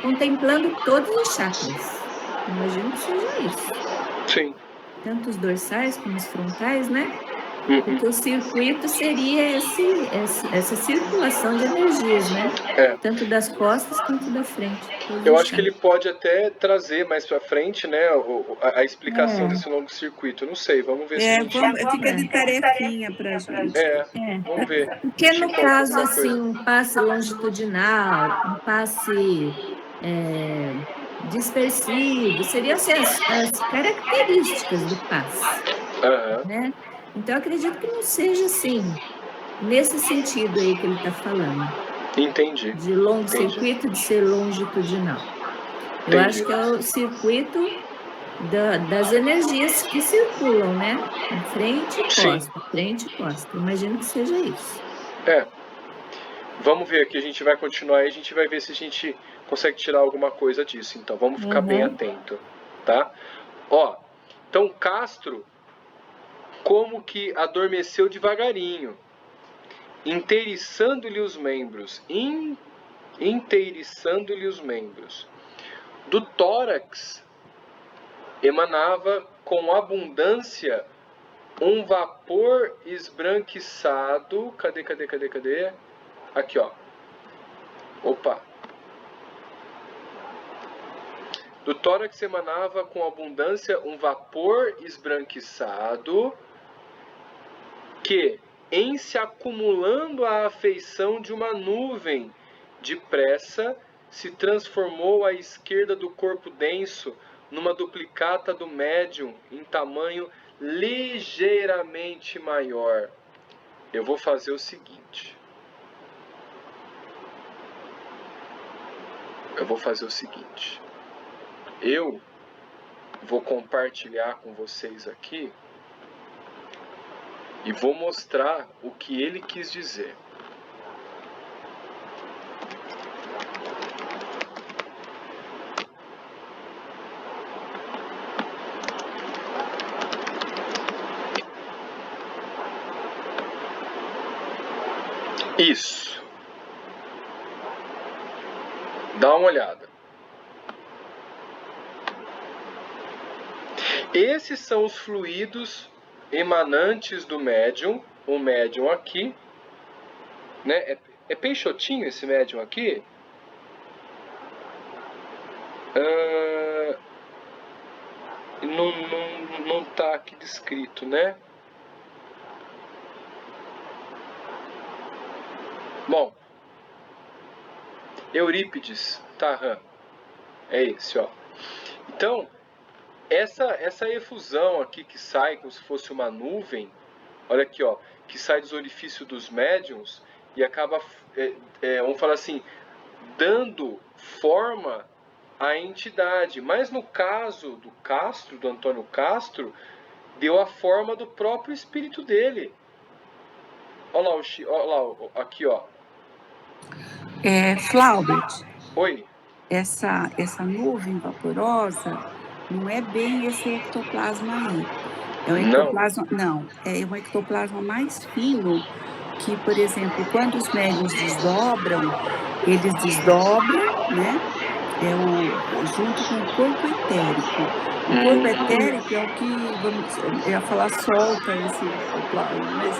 contemplando todos os chakras. Imagino que seja isso. Sim. Tanto os dorsais como os frontais, né? Uhum. Porque o circuito seria essa circulação de energias, né? É. Tanto das costas quanto da frente. Eu acho que ele pode até trazer mais pra frente, né, a explicação desse longo circuito. Não sei, vamos ver se a gente... Fica de tarefinha pra gente. Vamos ver. Porque no caso, assim, um passe longitudinal, um passe dispersivo, seriam assim, as características do passe, né? Então, eu acredito que não seja assim, nesse sentido aí que ele está falando. Entendi. De longo circuito, de ser longitudinal. Eu acho que é o circuito das energias que circulam, né? Em frente e costa, frente e costa. Imagino que seja isso. Vamos ver aqui, a gente vai continuar e a gente vai ver se a gente consegue tirar alguma coisa disso. Então, vamos ficar bem atento, tá? Ó, então Castro, como que adormeceu devagarinho, inteiriçando-lhe os membros, inteiriçando-lhe os membros. Do tórax emanava com abundância um vapor esbranquiçado. Cadê? Aqui, ó. Opa. Do tórax emanava com abundância um vapor esbranquiçado que, em se acumulando à afeição de uma nuvem, depressa se transformou à esquerda do corpo denso numa duplicata do médium em tamanho ligeiramente maior. Eu vou fazer o seguinte. Eu vou compartilhar com vocês aqui e vou mostrar o que ele quis dizer. Isso. Dá uma olhada. Esses são os fluidos emanantes do médium. O médium aqui, né? É peixotinho esse médium aqui? Não tá aqui descrito, né? Bom, Eurípides Tarran, é esse, ó. Então, essa efusão aqui que sai como se fosse uma nuvem, olha aqui, ó, que sai dos orifícios dos médiums e acaba, vamos falar assim, dando forma à entidade. Mas no caso do Castro, do Antônio Castro, deu a forma do próprio espírito dele. Olha lá, aqui, ó. Flaubert. Oi. Essa nuvem vaporosa não é bem esse ectoplasma aí. É um ectoplasma, é um ectoplasma mais fino que, por exemplo, quando os médiuns desdobram, eles desdobram, né? Junto com o corpo etérico. O corpo etérico é o que, eu ia falar, solta esse ectoplasma, mas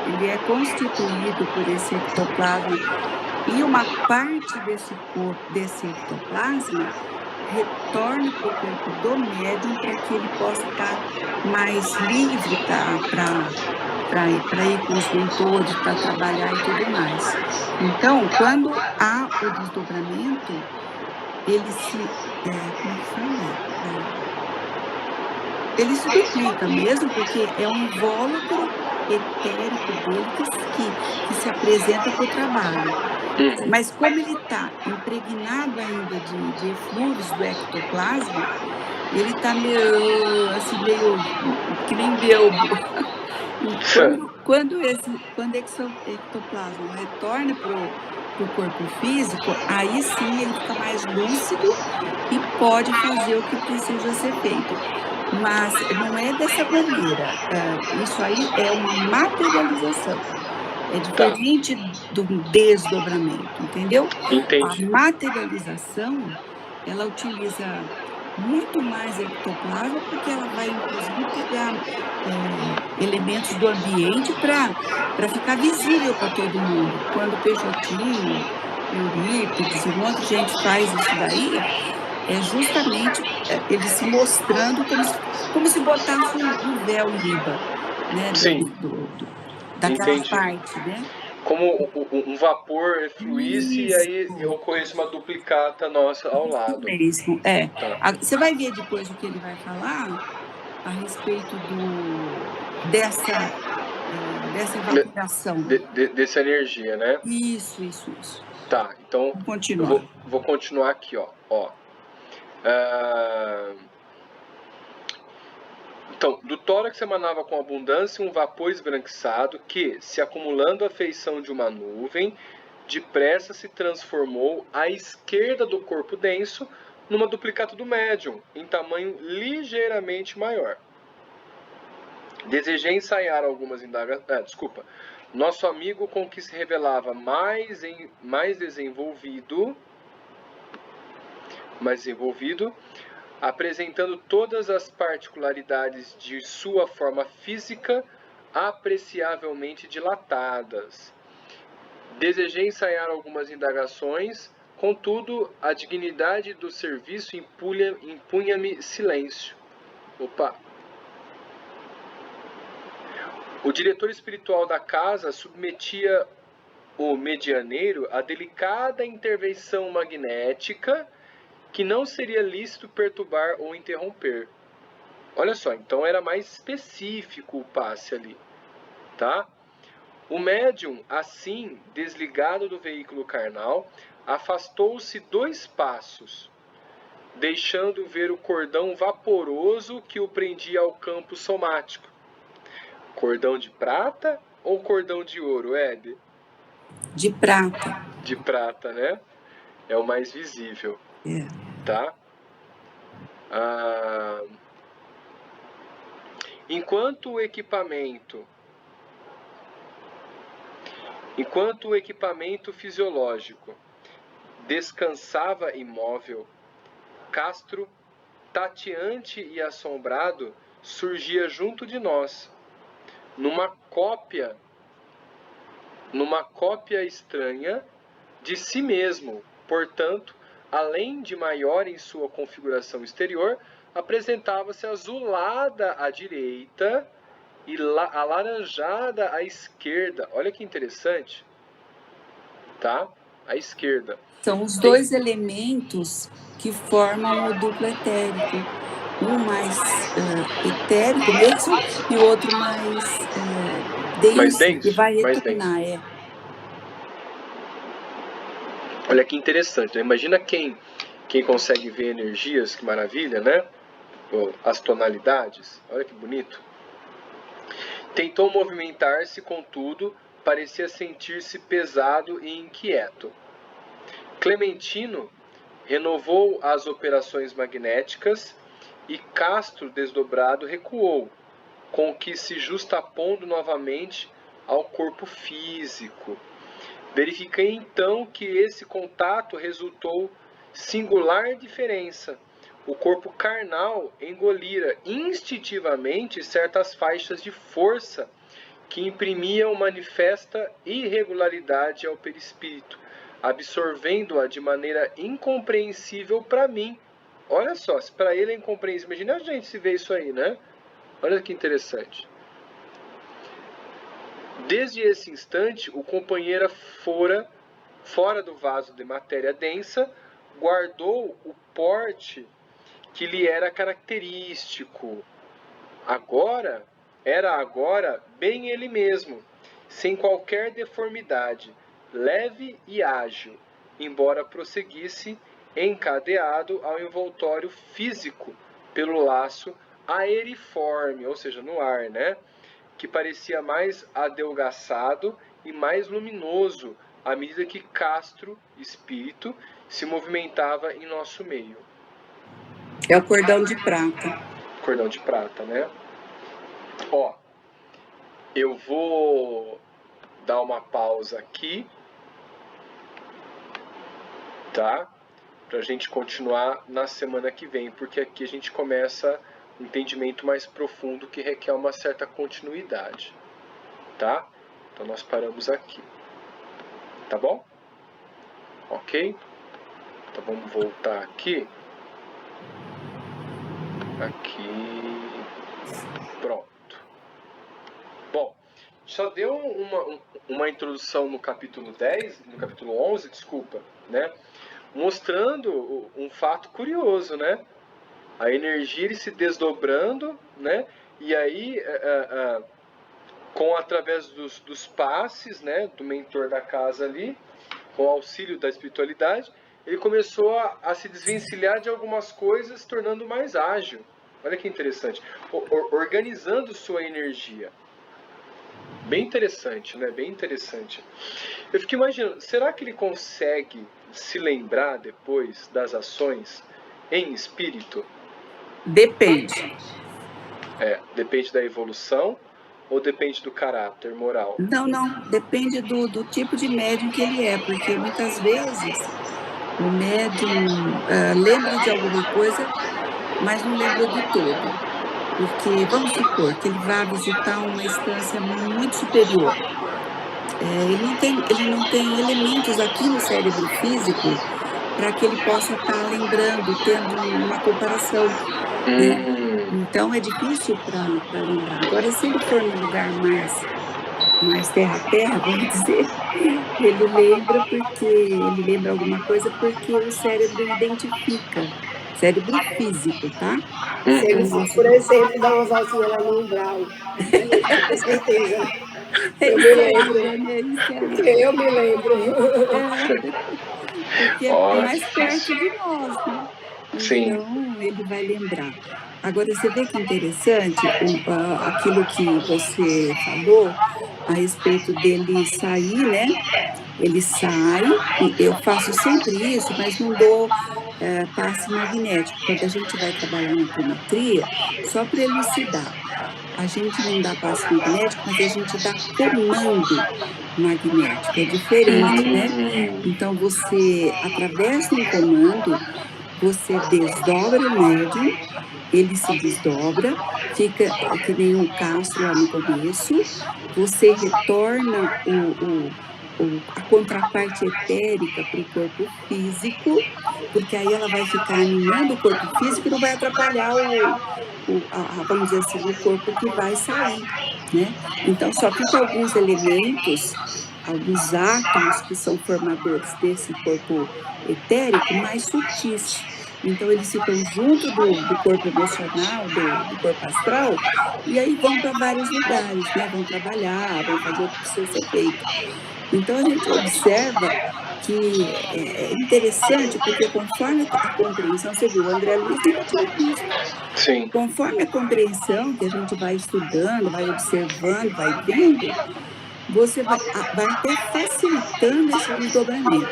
ele é constituído por esse ectoplasma. E uma parte desse ectoplasma retorna para o corpo do médium para que ele possa estar mais livre para ir com os mentores, para trabalhar e tudo mais. Então, quando há o desdobramento, ele se... como é que fala? Ele se duplica mesmo, porque é um invólucro etérico dele que se apresenta para o trabalho. Mas como ele está impregnado ainda de eflúvios do ectoplasma, ele está meio que nem belbo. Quando esse ectoplasma retorna para o corpo físico, aí sim ele fica mais lúcido e pode fazer o que precisa ser feito. Mas não é dessa maneira. Isso aí é uma materialização. É diferente do desdobramento, entendeu? Entendi. A materialização, ela utiliza muito mais ectoplasma, porque ela vai, inclusive, pegar elementos do ambiente para ficar visível para todo mundo. Quando o Peixotinho, Eurípides e um monte de gente faz isso daí, é justamente ele se mostrando como se botasse um véu em riba, né, Sim, daquela entendi. parte, né? Como um vapor fluísse e aí Isso, ocorresse uma duplicata nossa ao isso lado. mesmo. Tá. Você vai ver depois o que ele vai falar a respeito dessa evaporação. Dessa energia, né? Isso. Tá, então Vamos eu continuar. vou continuar aqui, ó. Então, do tórax emanava com abundância um vapor esbranquiçado que, se acumulando à feição de uma nuvem, depressa se transformou à esquerda do corpo denso numa duplicata do médium, em tamanho ligeiramente maior. Desejei ensaiar algumas indagações. Desculpa. Nosso amigo, com que se revelava mais desenvolvido, apresentando todas as particularidades de sua forma física, apreciavelmente dilatadas. Desejei ensaiar algumas indagações, contudo, a dignidade do serviço impunha-me silêncio. Opa! O diretor espiritual da casa submetia o medianeiro a delicada intervenção magnética que não seria lícito perturbar ou interromper. Olha só, então era mais específico o passe ali, tá? O médium, assim, desligado do veículo carnal, afastou-se 2 passos, deixando ver o cordão vaporoso que o prendia ao campo somático. Cordão de prata ou cordão de ouro, Ed? De prata. De prata, né? É o mais visível, tá? Enquanto o equipamento fisiológico descansava imóvel, Castro, tateante e assombrado, surgia junto de nós, numa cópia estranha de si mesmo. Portanto, além de maior em sua configuração exterior, apresentava-se azulada à direita e alaranjada à esquerda. Olha que interessante, tá? À esquerda. São os 2 elementos que formam o duplo etérico. Um mais etérico mesmo e o outro mais denso, que vai retornar. Olha que interessante. Imagina quem consegue ver energias, que maravilha, né? As tonalidades. Olha que bonito. Tentou movimentar-se, contudo, parecia sentir-se pesado e inquieto. Clementino renovou as operações magnéticas e Castro, desdobrado, recuou, com que se justapondo novamente ao corpo físico. Verifiquei então que esse contato resultou singular diferença. O corpo carnal engolira instintivamente certas faixas de força que imprimiam manifesta irregularidade ao perispírito, absorvendo-a de maneira incompreensível para mim. Olha só, se para ele é incompreensível, imagina a gente se vê isso aí, né? Olha que interessante. Desde esse instante, o companheiro fora do vaso de matéria densa, guardou o porte que lhe era característico. Era agora bem ele mesmo, sem qualquer deformidade, leve e ágil, embora prosseguisse encadeado ao envoltório físico pelo laço aeriforme, ou seja, no ar, né? Que parecia mais adelgaçado e mais luminoso à medida que Castro, espírito, se movimentava em nosso meio. É o cordão de prata. Cordão de prata, né? Ó, eu vou dar uma pausa aqui, tá? para a gente continuar na semana que vem, porque aqui a gente começa um entendimento mais profundo que requer uma certa continuidade, tá? Então nós paramos aqui, tá bom? Ok? Então vamos voltar aqui. Aqui. Pronto. Bom, só deu uma introdução no capítulo 10, no capítulo 11, desculpa, né? Mostrando um fato curioso, né? A energia ele se desdobrando, né? E aí, através dos passes, né? Do mentor da casa ali, com o auxílio da espiritualidade, ele começou a se desvencilhar de algumas coisas, tornando mais ágil. Olha que interessante. Organizando sua energia. Bem interessante, né? Bem interessante. Eu fico imaginando, será que ele consegue se lembrar depois das ações em espírito? Depende. Depende da evolução ou depende do caráter moral? Não. Depende do tipo de médium que ele é, porque muitas vezes o médium lembra de alguma coisa, mas não lembra do todo. Porque, vamos supor, que ele vá visitar uma instância muito superior. Ele não tem elementos aqui no cérebro físico para que ele possa estar lembrando, tendo uma comparação, né? Então é difícil para lembrar. Agora, se ele for num lugar mais terra a terra, vamos dizer, ele lembra alguma coisa porque o cérebro identifica, cérebro físico, tá? Se ele for, por exemplo, dar uma voltinha lá no umbral, com certeza. Eu me lembro. Porque eu me lembro. Porque é mais perto de nós, né? Então, ele vai lembrar. Agora, você vê que interessante aquilo que você falou a respeito dele sair, né? Ele sai, eu faço sempre isso, mas não dou passe magnético. Quando a gente vai trabalhar na apometria, só para elucidar, a gente não dá passe magnético, mas a gente dá comando magnético, é diferente, né? Então, você, através de um comando, você desdobra o médium, ele se desdobra, fica que nem um Castro lá no começo, você retorna a contraparte etérica para o corpo físico, porque aí ela vai ficar animando o corpo físico e não vai atrapalhar vamos dizer assim, o corpo que vai sair, né? Então, só ficam alguns elementos, alguns átomos que são formadores desse corpo etérico mais sutis. Então, eles ficam junto do corpo emocional, do corpo astral, e aí vão para vários lugares, né? Vão trabalhar, vão fazer o que precisa ser feito. Então, a gente observa que é interessante, porque conforme a compreensão, você viu, o André Luiz nunca tinha visto. Sim. Conforme a compreensão que a gente vai estudando, vai observando, vai vendo, você vai até facilitando esse desdobramento.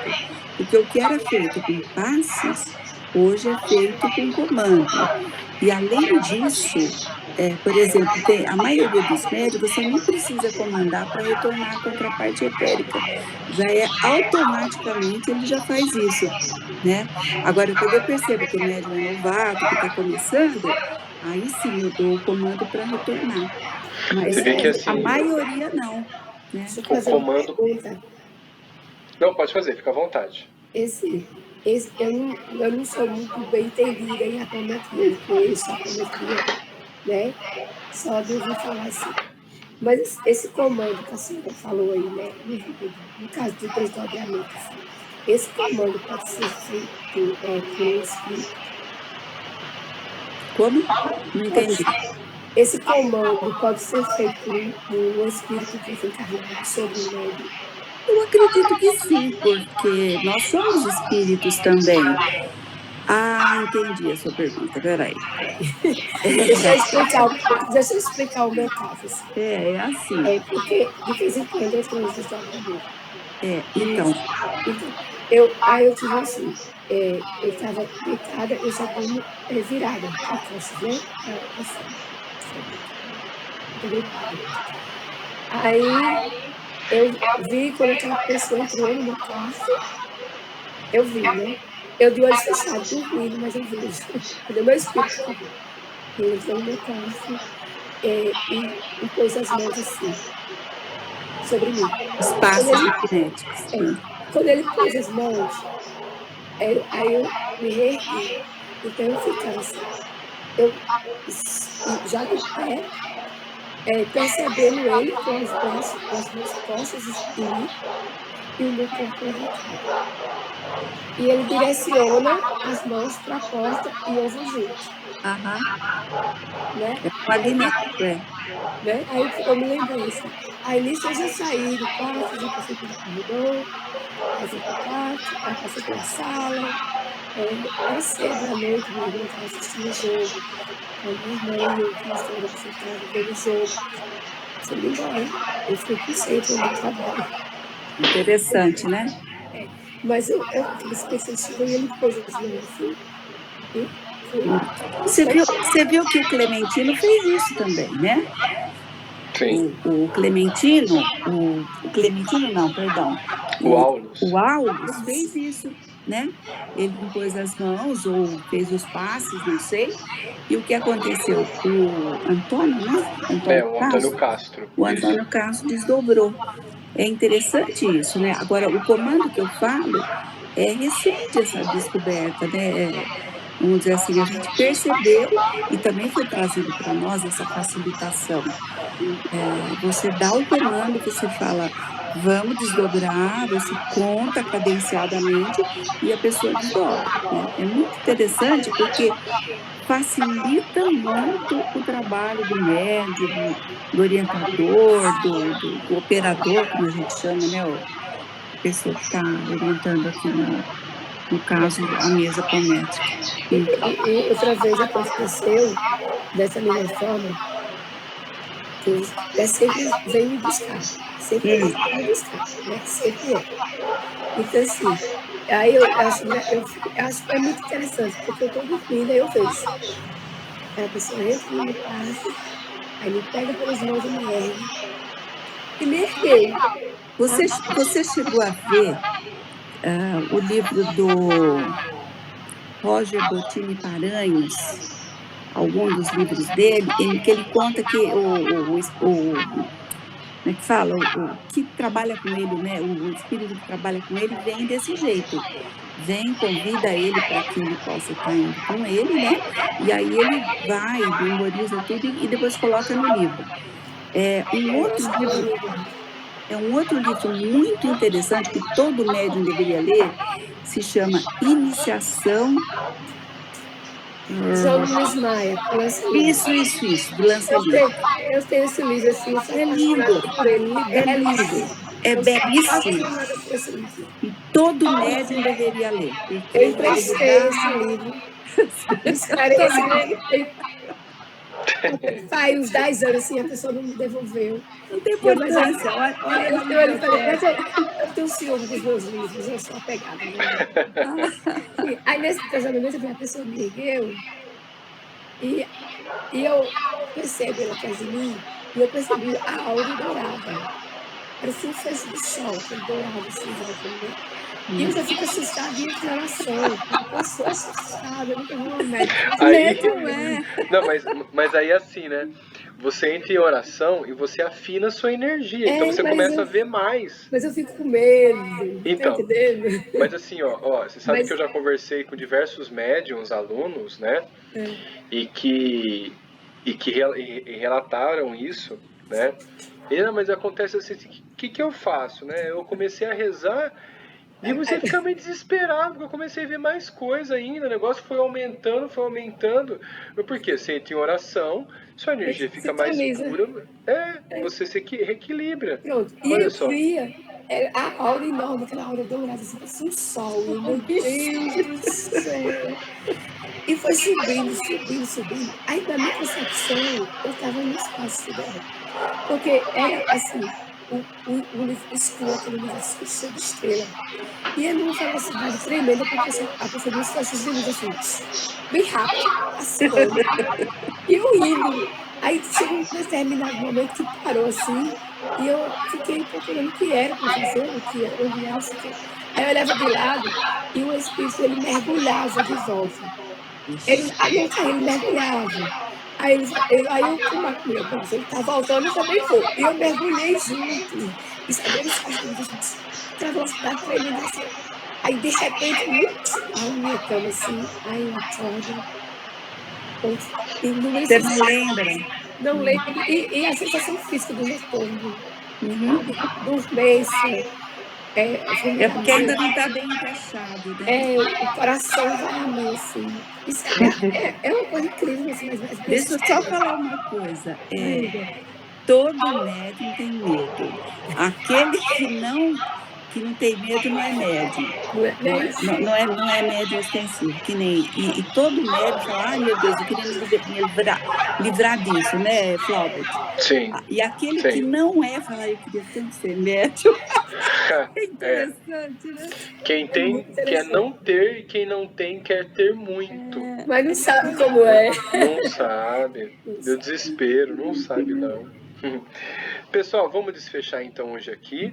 Porque o que era feito com passes, hoje é feito com comando. E, além disso, por exemplo, a maioria dos médios, você nem precisa comandar para retornar a contraparte etérica. Já automaticamente, ele já faz isso, né? Agora, quando eu percebo que o médium é novato, que está começando, aí sim eu dou o comando para retornar. Mas Você vê que, assim, a maioria não, né? Deixa eu fazer uma pergunta. Não, pode fazer, fica à vontade. Eu não sou muito bem entendida em apometria, não conheço a apometria, né? Só de ouvir falar assim. Mas esse comando que a senhora falou aí, né? No caso do desdobramento, assim, esse comando pode ser feito por um espírito? Como? Não entendi. Esse comando pode ser feito por um espírito desencarnado sobre o médium? Eu acredito que sim, porque nós somos espíritos também. Entendi a sua pergunta, peraí. Deixa eu explicar o meu caso. Assim. É assim. Porque de vez em quando eu tenho esses desdobramento. Então. Aí eu tive assim, eu estava deitada, eu já como virada, a costa, né? Aí eu vi quando aquela pessoa entrou no meu quarto, eu vi, né? Eu de olhos fechados, dormindo, mas eu vejo. Cadê o meu espírito? Ele entrou no meu quarto e pôs as mãos assim, sobre mim. Os Quando passos ele, magnéticos. quando ele pôs as mãos, aí eu me reergui. Então eu ficava assim, eu já de pé, percebendo ele com os braços, com as mãos costas em mim e o meu corpo levantado. E ele direciona as mãos para a porta e eu vou junto. Aham. Né? É magnético, Né? Aí eu me lembrei assim. Aí nisso eu já saí do quarto, já passei pelo corredor, aí fui para o quarto, aí passei pela sala. Era cedo à noite, minha irmã estava assistindo o jogo. Aí minha irmã e eu estávamos sentados vendo o jogo. Fui embora. Eu fiquei com sede no trabalho. Interessante, né? Mas eu pensei, chegou e ele pôs as mãos assim. E foi. Você viu que o Clementino fez isso também, né? Sim. O Clementino não, perdão. O Aulus. O Aulus fez isso, né? Ele impôs as mãos ou fez os passes, não sei. E o que aconteceu? O Antônio, né? O Antônio Castro. O Antônio Castro desdobrou. É interessante isso, né? Agora, o comando que eu falo é recente essa descoberta, né? Vamos dizer assim, a gente percebeu e também foi trazido para nós essa facilitação. Você dá o comando, você fala, vamos desdobrar, você conta cadenciadamente e a pessoa desdobra. Né? É muito interessante porque facilita muito o trabalho do médium, do orientador, do operador, como a gente chama, né? A pessoa que está orientando aqui no caso, a mesa cométrica. E outra vez aconteceu dessa mesma forma, que sempre vem me buscar. Sempre vem me buscar, né? Sempre é. Então, assim, aí eu acho que é muito interessante, porque eu estou dormindo, aí eu vejo. Aí a pessoa entra no meu quarto, aí me pega pelas mãos e me ergue. E me ergueu. Você chegou a ver o livro do Roger Bottini Paranhos, algum dos livros dele, em que ele conta que como é que fala? O que trabalha com ele, né? O espírito que trabalha com ele vem desse jeito. Vem, convida ele para que ele possa estar indo com ele, né? E aí ele vai, memoriza tudo e depois coloca no livro. É um outro livro muito interessante que todo médium deveria ler, se chama Iniciação. João Luiz Maia, Isso, do Lancelot. Eu tenho esse livro assim, é lindo. Por ele, é lindo. É belíssimo. E todo médium deveria ler. Eu emprestei esse livro. Estarei esse livro. Faz uns 10 anos assim, a pessoa não me devolveu. Não tem importância. Eu tenho ciúme dos meus livros, eu sou apegada. Né? Aí nesse casamento a pessoa me ergueu e eu percebo ela atrás de mim e eu percebi a aura dourada. Parecia um feixe de sol, aquele dourado assim, né? E eu já fico assustada em declaração. Eu sou assustada, eu nunca vi uma médium. Não, mas aí assim, né? Você entra em oração e você afina a sua energia. Então você começa a ver mais. Mas eu fico com medo. Então, tá entendendo? Mas assim, você sabe que eu já conversei com diversos médiums, alunos, né? E que relataram isso, né? Mas acontece assim, o que eu faço, né? Eu comecei a rezar e você fica meio desesperado, porque eu comecei a ver mais coisa ainda, o negócio foi aumentando. Por quê? Você entra em oração, sua energia fica mais pura, você se reequilibra. Pronto, e eu via a aura enorme, aquela aura dourada, assim, parecia um sol, meu Deus do céu. E foi subindo. Aí, na minha concepção, eu estava no espaço sideral. Porque era assim, o livro escuro, aquele universo cheio de estrela. E era uma velocidade tremenda, porque a pessoa viu os flashes de luz assim, bem rápido, acirrando. E eu indo. Aí chegou um determinado momento que parou assim, e eu fiquei procurando o que era para fazer, onde era, assim. Aí eu olhava de lado e o espírito, ele mergulhava de volta. Ele não caía, ele mergulhava. Aí eu, como a mulher, se ele está voltando, eu também vou. E eu mergulhei junto. E sabe, ele fazendo aquela velocidade tremenda assim. Aí, de repente, a minha cama assim, aí eu acordo. E não Você não lembra? Não lembro. E a sensação física do retorno, Uhum. dormência, É porque ainda não está bem encaixado, né? o coração vai a mim, assim. Isso é uma coisa incrível, assim, mas Deixa eu só falar uma coisa. Todo médium tem medo. Aquele que não tem medo não é médium. Não é médium ostensivo, que nem. E todo médium fala, ai meu Deus, eu queria me livrar disso, né, Flaubert? Sim. E aquele Sim. que não é, fala, eu queria tanto ser médium. É interessante, né? Quem tem quer não ter e quem não tem quer ter muito. Mas não sabe como é. Não sabe. Deu desespero, não sabe não. Pessoal, vamos desfechar então hoje aqui,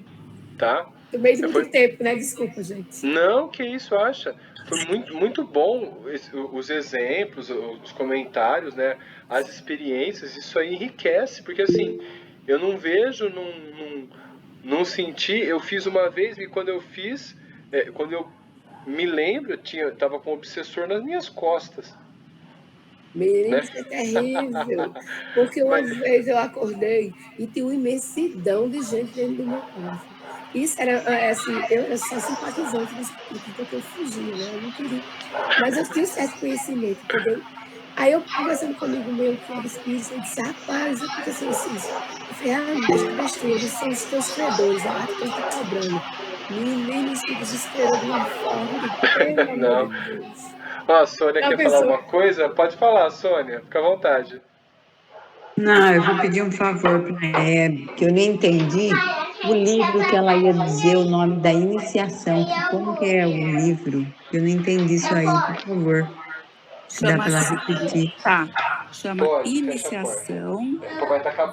tá? Tomei muito tempo, né? Desculpa, gente. Não, que isso, acha? Foi muito, muito bom os exemplos, os comentários, né? As experiências, isso aí enriquece, porque assim, eu não vejo, não senti, eu fiz uma vez e quando eu fiz, quando eu me lembro, eu tava com um obsessor nas minhas costas. Menino, Né? isso é terrível. Porque uma vez eu acordei e tinha uma imensidão de gente dentro do meu quarto. Isso era assim, eu era só simpatizante do espírito, então eu fugia, né? Eu não queria. Mas eu tinha um certo conhecimento, entendeu? Aí eu conversando com um amigo meu que era espírita, ele disse, rapaz, aconteceu isso. Eu falei, não deixa de besteira, eles são os teus credores, a arte estão te cobrando. Menino, isso me desesperou de uma forma, pelo amor de Deus. A Sônia quer falar alguma coisa? Pode falar, Sônia, fica à vontade. Não, eu vou pedir um favor para a Hebe, que eu nem entendi o livro que ela ia dizer, o nome da iniciação, como que é o livro? Eu não entendi isso aí, por favor. Se dá para ela repetir. Tá. Chama Iniciação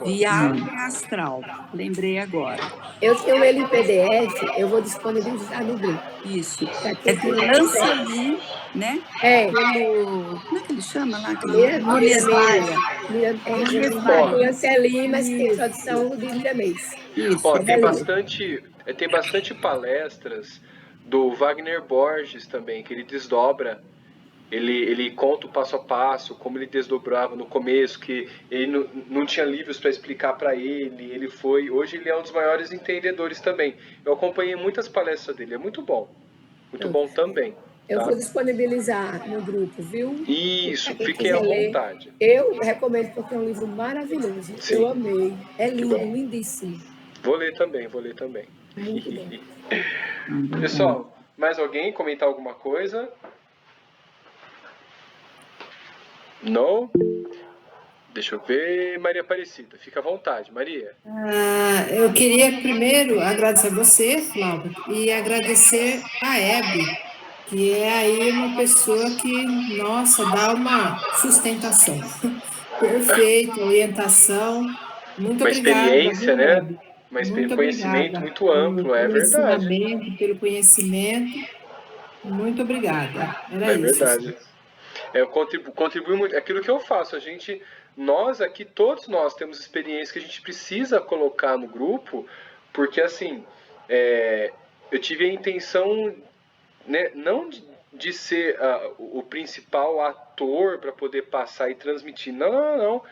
Viagem Astral. Lembrei agora. Eu tenho ele em PDF, eu vou disponibilizar no grupo. Isso. É do Lancelin, né? Como é que ele chama lá? Nunes Maia. Lancelin, mas tem tradução de Miramês. Isso. Tem bastante palestras do Wagner Borges também, que ele desdobra. Ele conta o passo a passo, como ele desdobrava no começo, que ele não tinha livros para explicar para ele. Hoje ele é um dos maiores entendedores também. Eu acompanhei muitas palestras dele, é muito bom. Muito bom também. Eu vou disponibilizar no grupo, viu? Isso, fiquem à vontade. Eu recomendo porque é um livro maravilhoso. Sim. Eu amei. É lindo, lindíssimo. Vou ler também. Muito bom. Pessoal, mais alguém comentar alguma coisa? Não? Deixa eu ver. Maria Aparecida, fica à vontade, Maria. Eu queria primeiro agradecer a você, Flávio, e agradecer a Hebe, que é aí uma pessoa que, nossa, dá uma sustentação. Perfeito, orientação. Muito obrigada. Uma experiência, né? Hebe? Um conhecimento muito amplo, é verdade. Pelo conhecimento. Muito obrigada. Era isso. Verdade. Contribui muito. Aquilo que eu faço, nós aqui, todos nós temos experiências que a gente precisa colocar no grupo, porque assim, eu tive a intenção, né, não de ser o principal ator para poder passar e transmitir. Não.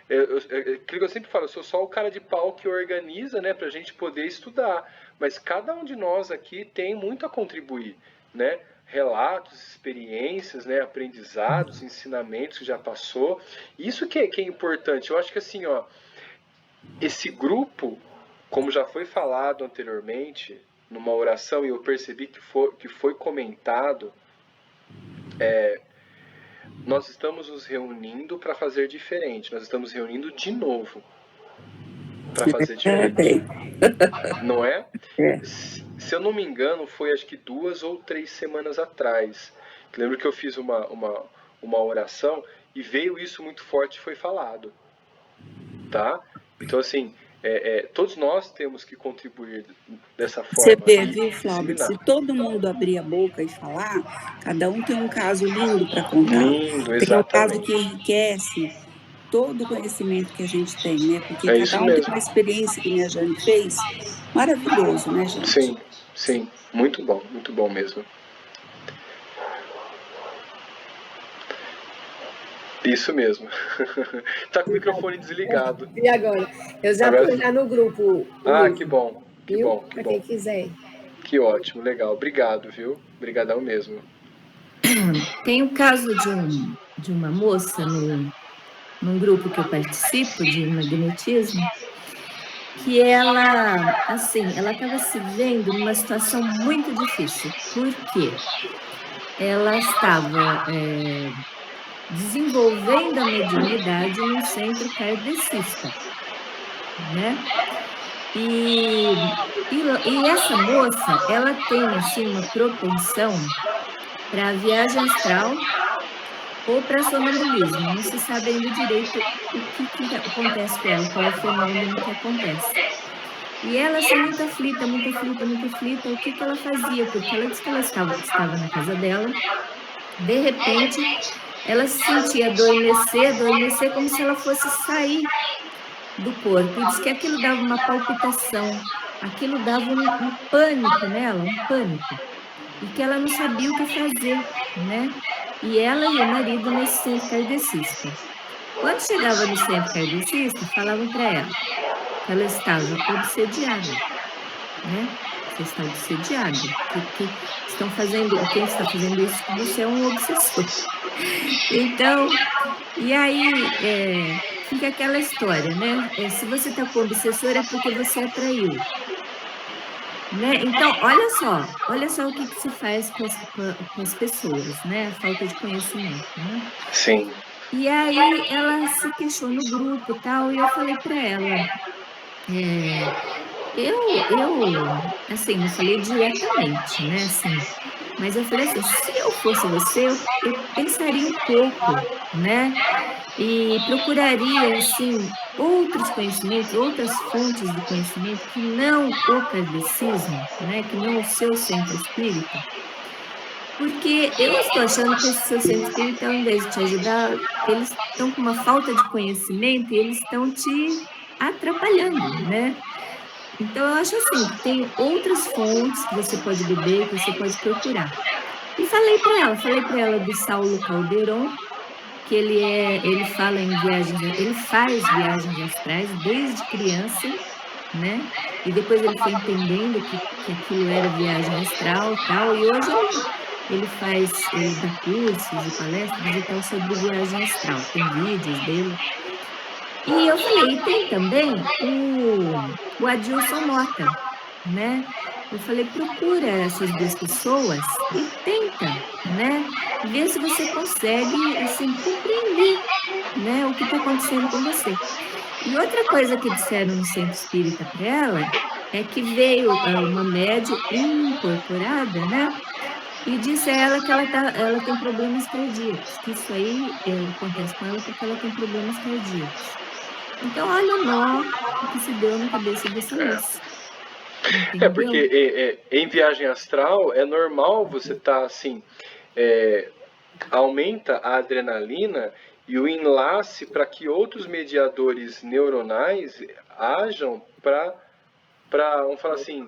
Aquilo que eu sempre falo, eu sou só o cara de pau que organiza, né, para a gente poder estudar. Mas cada um de nós aqui tem muito a contribuir, né? Relatos, experiências, né, aprendizados, ensinamentos que já passou. Isso que é importante. Eu acho que assim, esse grupo, como já foi falado anteriormente, numa oração, e eu percebi que foi comentado, nós estamos nos reunindo para fazer diferente. Nós estamos reunindo de novo para fazer diferente. Não é? Se eu não me engano, foi acho que 2 ou 3 semanas atrás. Lembro que eu fiz uma oração e veio isso muito forte e foi falado. Tá? Então, assim, todos nós temos que contribuir dessa Você forma vê, e viu, Flaubert? disseminar. Se todo mundo abrir a boca e falar, cada um tem um caso lindo para contar. Lindo, Tem um caso exatamente. que enriquece todo o conhecimento que a gente tem, né? Porque É isso cada um tem mesmo. uma experiência que nem a Jane fez. Maravilhoso, né, gente? Sim, sim. Muito bom mesmo. Isso mesmo. Tá com o microfone desligado. E agora? Eu já Agora pus sim. lá no grupo. Ah, que bom. Que Viu? bom, que Para quem bom. quiser. Que ótimo, legal. Obrigado, viu? Obrigadão mesmo. Tem o caso de uma moça num grupo que eu participo de magnetismo, que ela, assim, ela estava se vendo numa situação muito difícil. Por quê? Ela estava desenvolvendo a mediunidade num centro kardecista, né? E essa moça, ela tem, assim, uma propensão para viagem astral ou para sonambulismo. Não se sabe ainda direito o que acontece com ela, qual é o fenômeno que acontece. E ela, assim, muito aflita. O que ela fazia? Porque ela disse que ela estava na casa dela, de repente, ela se sentia adormecer como se ela fosse sair do corpo. E diz que aquilo dava uma palpitação, aquilo dava um pânico nela, um pânico. E que ela não sabia o que fazer, né? E ela e o marido nesse centro kardecista. Quando chegava no centro kardecista, falavam para ela que ela estava obsediada, né? Você está obsediada. Que estão fazendo, quem está fazendo isso com você é um obsessor. Então, e aí fica aquela história, né? Se você está com obsessor é porque você atraiu. Né? Então, olha só o que se faz com as pessoas, né? A falta de conhecimento, né? Sim. E aí ela se queixou no grupo e tal, e eu falei para ela, assim, não falei diretamente, né? Assim, mas eu falei assim, se eu fosse você, eu pensaria um pouco, né? E procuraria, assim, outros conhecimentos, outras fontes de conhecimento que não o kardecismo, né? Que não o seu centro espírita. Porque eu estou achando que esse seu centro espírita, ao invés de te ajudar, eles estão com uma falta de conhecimento e eles estão te atrapalhando, né? Então, eu acho assim, que tem outras fontes que você pode beber, que você pode procurar. E falei para ela do Saulo Calderon, que ele fala em viagens, ele faz viagens astrais desde criança, né? E depois ele foi entendendo que aquilo era viagem astral e tal, e hoje ele dá cursos e palestras e tal sobre viagem astral, tem vídeos dele. E eu falei, e tem também o Adilson Mota, né? Eu falei, procura essas duas pessoas e tenta, né? Ver se você consegue, assim, compreender, né? O que está acontecendo com você. E outra coisa que disseram no centro espírita para ela é que veio uma médium incorporada, né? E disse a ela que ela tem problemas cardíacos, que isso aí acontece com ela porque ela tem problemas cardíacos. Então, olha o nó que se deu na cabeça dessa moça. Entendeu? Porque em viagem astral é normal você estar assim, aumenta a adrenalina e o enlace para que outros mediadores neuronais ajam para, vamos falar assim,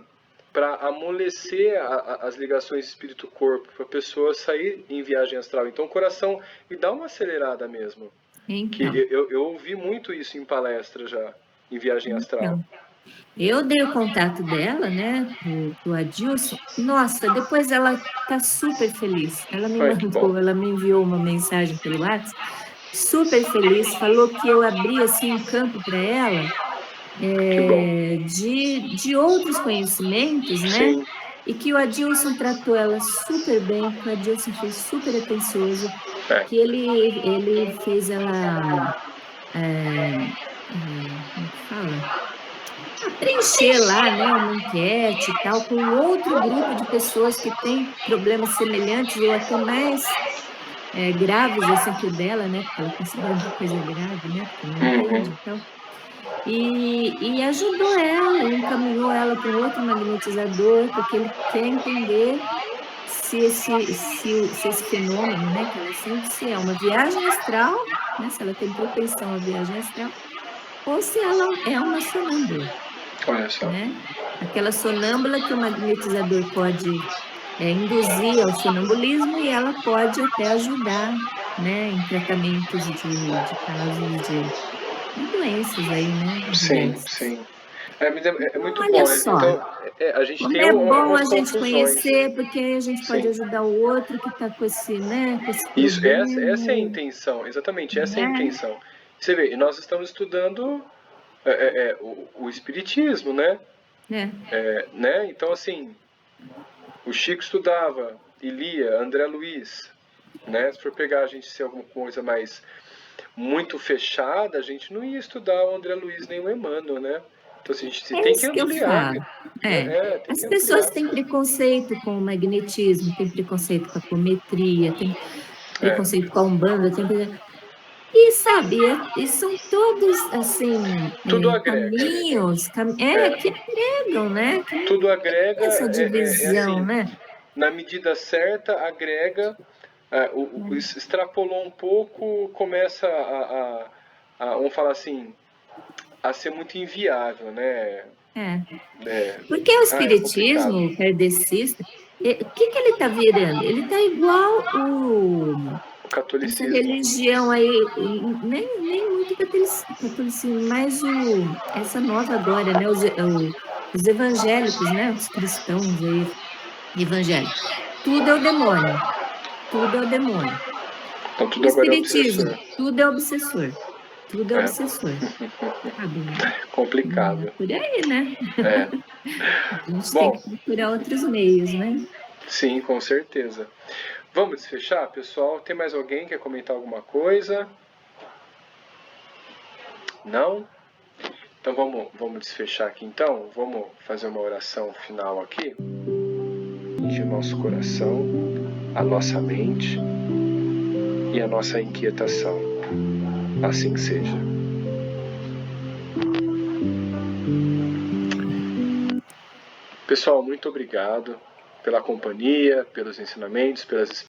para amolecer as ligações espírito-corpo, para a pessoa sair em viagem astral. Então o coração me dá uma acelerada mesmo. Então. Que eu ouvi muito isso em palestra já, em viagem astral. Então, eu dei o contato dela, né, pro Adilson. Nossa, depois ela tá super feliz. Ela me mandou, ela me enviou uma mensagem pelo WhatsApp, super feliz, falou que eu abri assim um campo para ela de outros conhecimentos, né? Sim. E que o Adilson tratou ela super bem, que o Adilson foi super atencioso, que ele fez ela como que fala? Preencher lá, né, uma enquete e tal, com outro grupo de pessoas que têm problemas semelhantes ou até mais graves assim que o dela, né, porque ela considera uma coisa grave, né, porque não entende, então. e ajudou ela, encaminhou ela para um outro magnetizador, porque ele quer entender se esse fenômeno, né, que ela sente, se é uma viagem astral, né, se ela tem propensão à viagem astral, ou se ela é uma sonâmbula, Olha só. né? Aquela sonâmbula que o magnetizador pode induzir ao sonambulismo e ela pode até ajudar, né, em tratamentos de casos de doenças aí, né, Sim, diversas. sim. Mas é muito Olha bom. só, Então, a gente como tem é bom umas a gente confusões. conhecer, porque aí a gente pode Sim. ajudar o outro que está com esse, né, com esse Isso, problema, essa é a intenção, exatamente, essa é a né? intenção. Você vê, e nós estamos estudando o espiritismo, né? Né? Então, assim, o Chico estudava, e lia, André Luiz, né? Se for pegar a gente ser alguma coisa mais muito fechada, a gente não ia estudar o André Luiz nem o Emmanuel, né? Então, assim, a gente É tem que isso que eu ampliar, falo. né? Tem As que pessoas ampliar. têm preconceito com o magnetismo, têm preconceito com a apometria, têm preconceito com a Umbanda, e sabe, e são todos assim Tudo agrega. caminhos que agregam, né? Que Tudo não tem agrega, essa divisão, assim, né? na medida certa, agrega, extrapolou um pouco, começa vamos falar assim, a ser muito inviável, né? Porque o É complicado. espiritismo, o kardecista, o que ele está virando? Ele está igual O essa catolicismo. religião aí, nem muito catolicismo, mas essa nova agora, né? Os evangélicos, né? Os cristãos aí, evangélicos. Tudo é o demônio. Tudo é o demônio. Então O tudo agora é espiritismo, obsessor. tudo é obsessor. Tudo é obsessor. Sabe? Complicado. Por aí, né? A gente tem Bom, que procurar outros meios, né? sim, com certeza. Vamos desfechar, pessoal? Tem mais alguém que quer comentar alguma coisa? Não? Então vamos desfechar aqui então. Vamos fazer uma oração final aqui. De nosso coração, a nossa mente e a nossa inquietação. Assim seja. Pessoal, muito obrigado pela companhia, pelos ensinamentos, pelas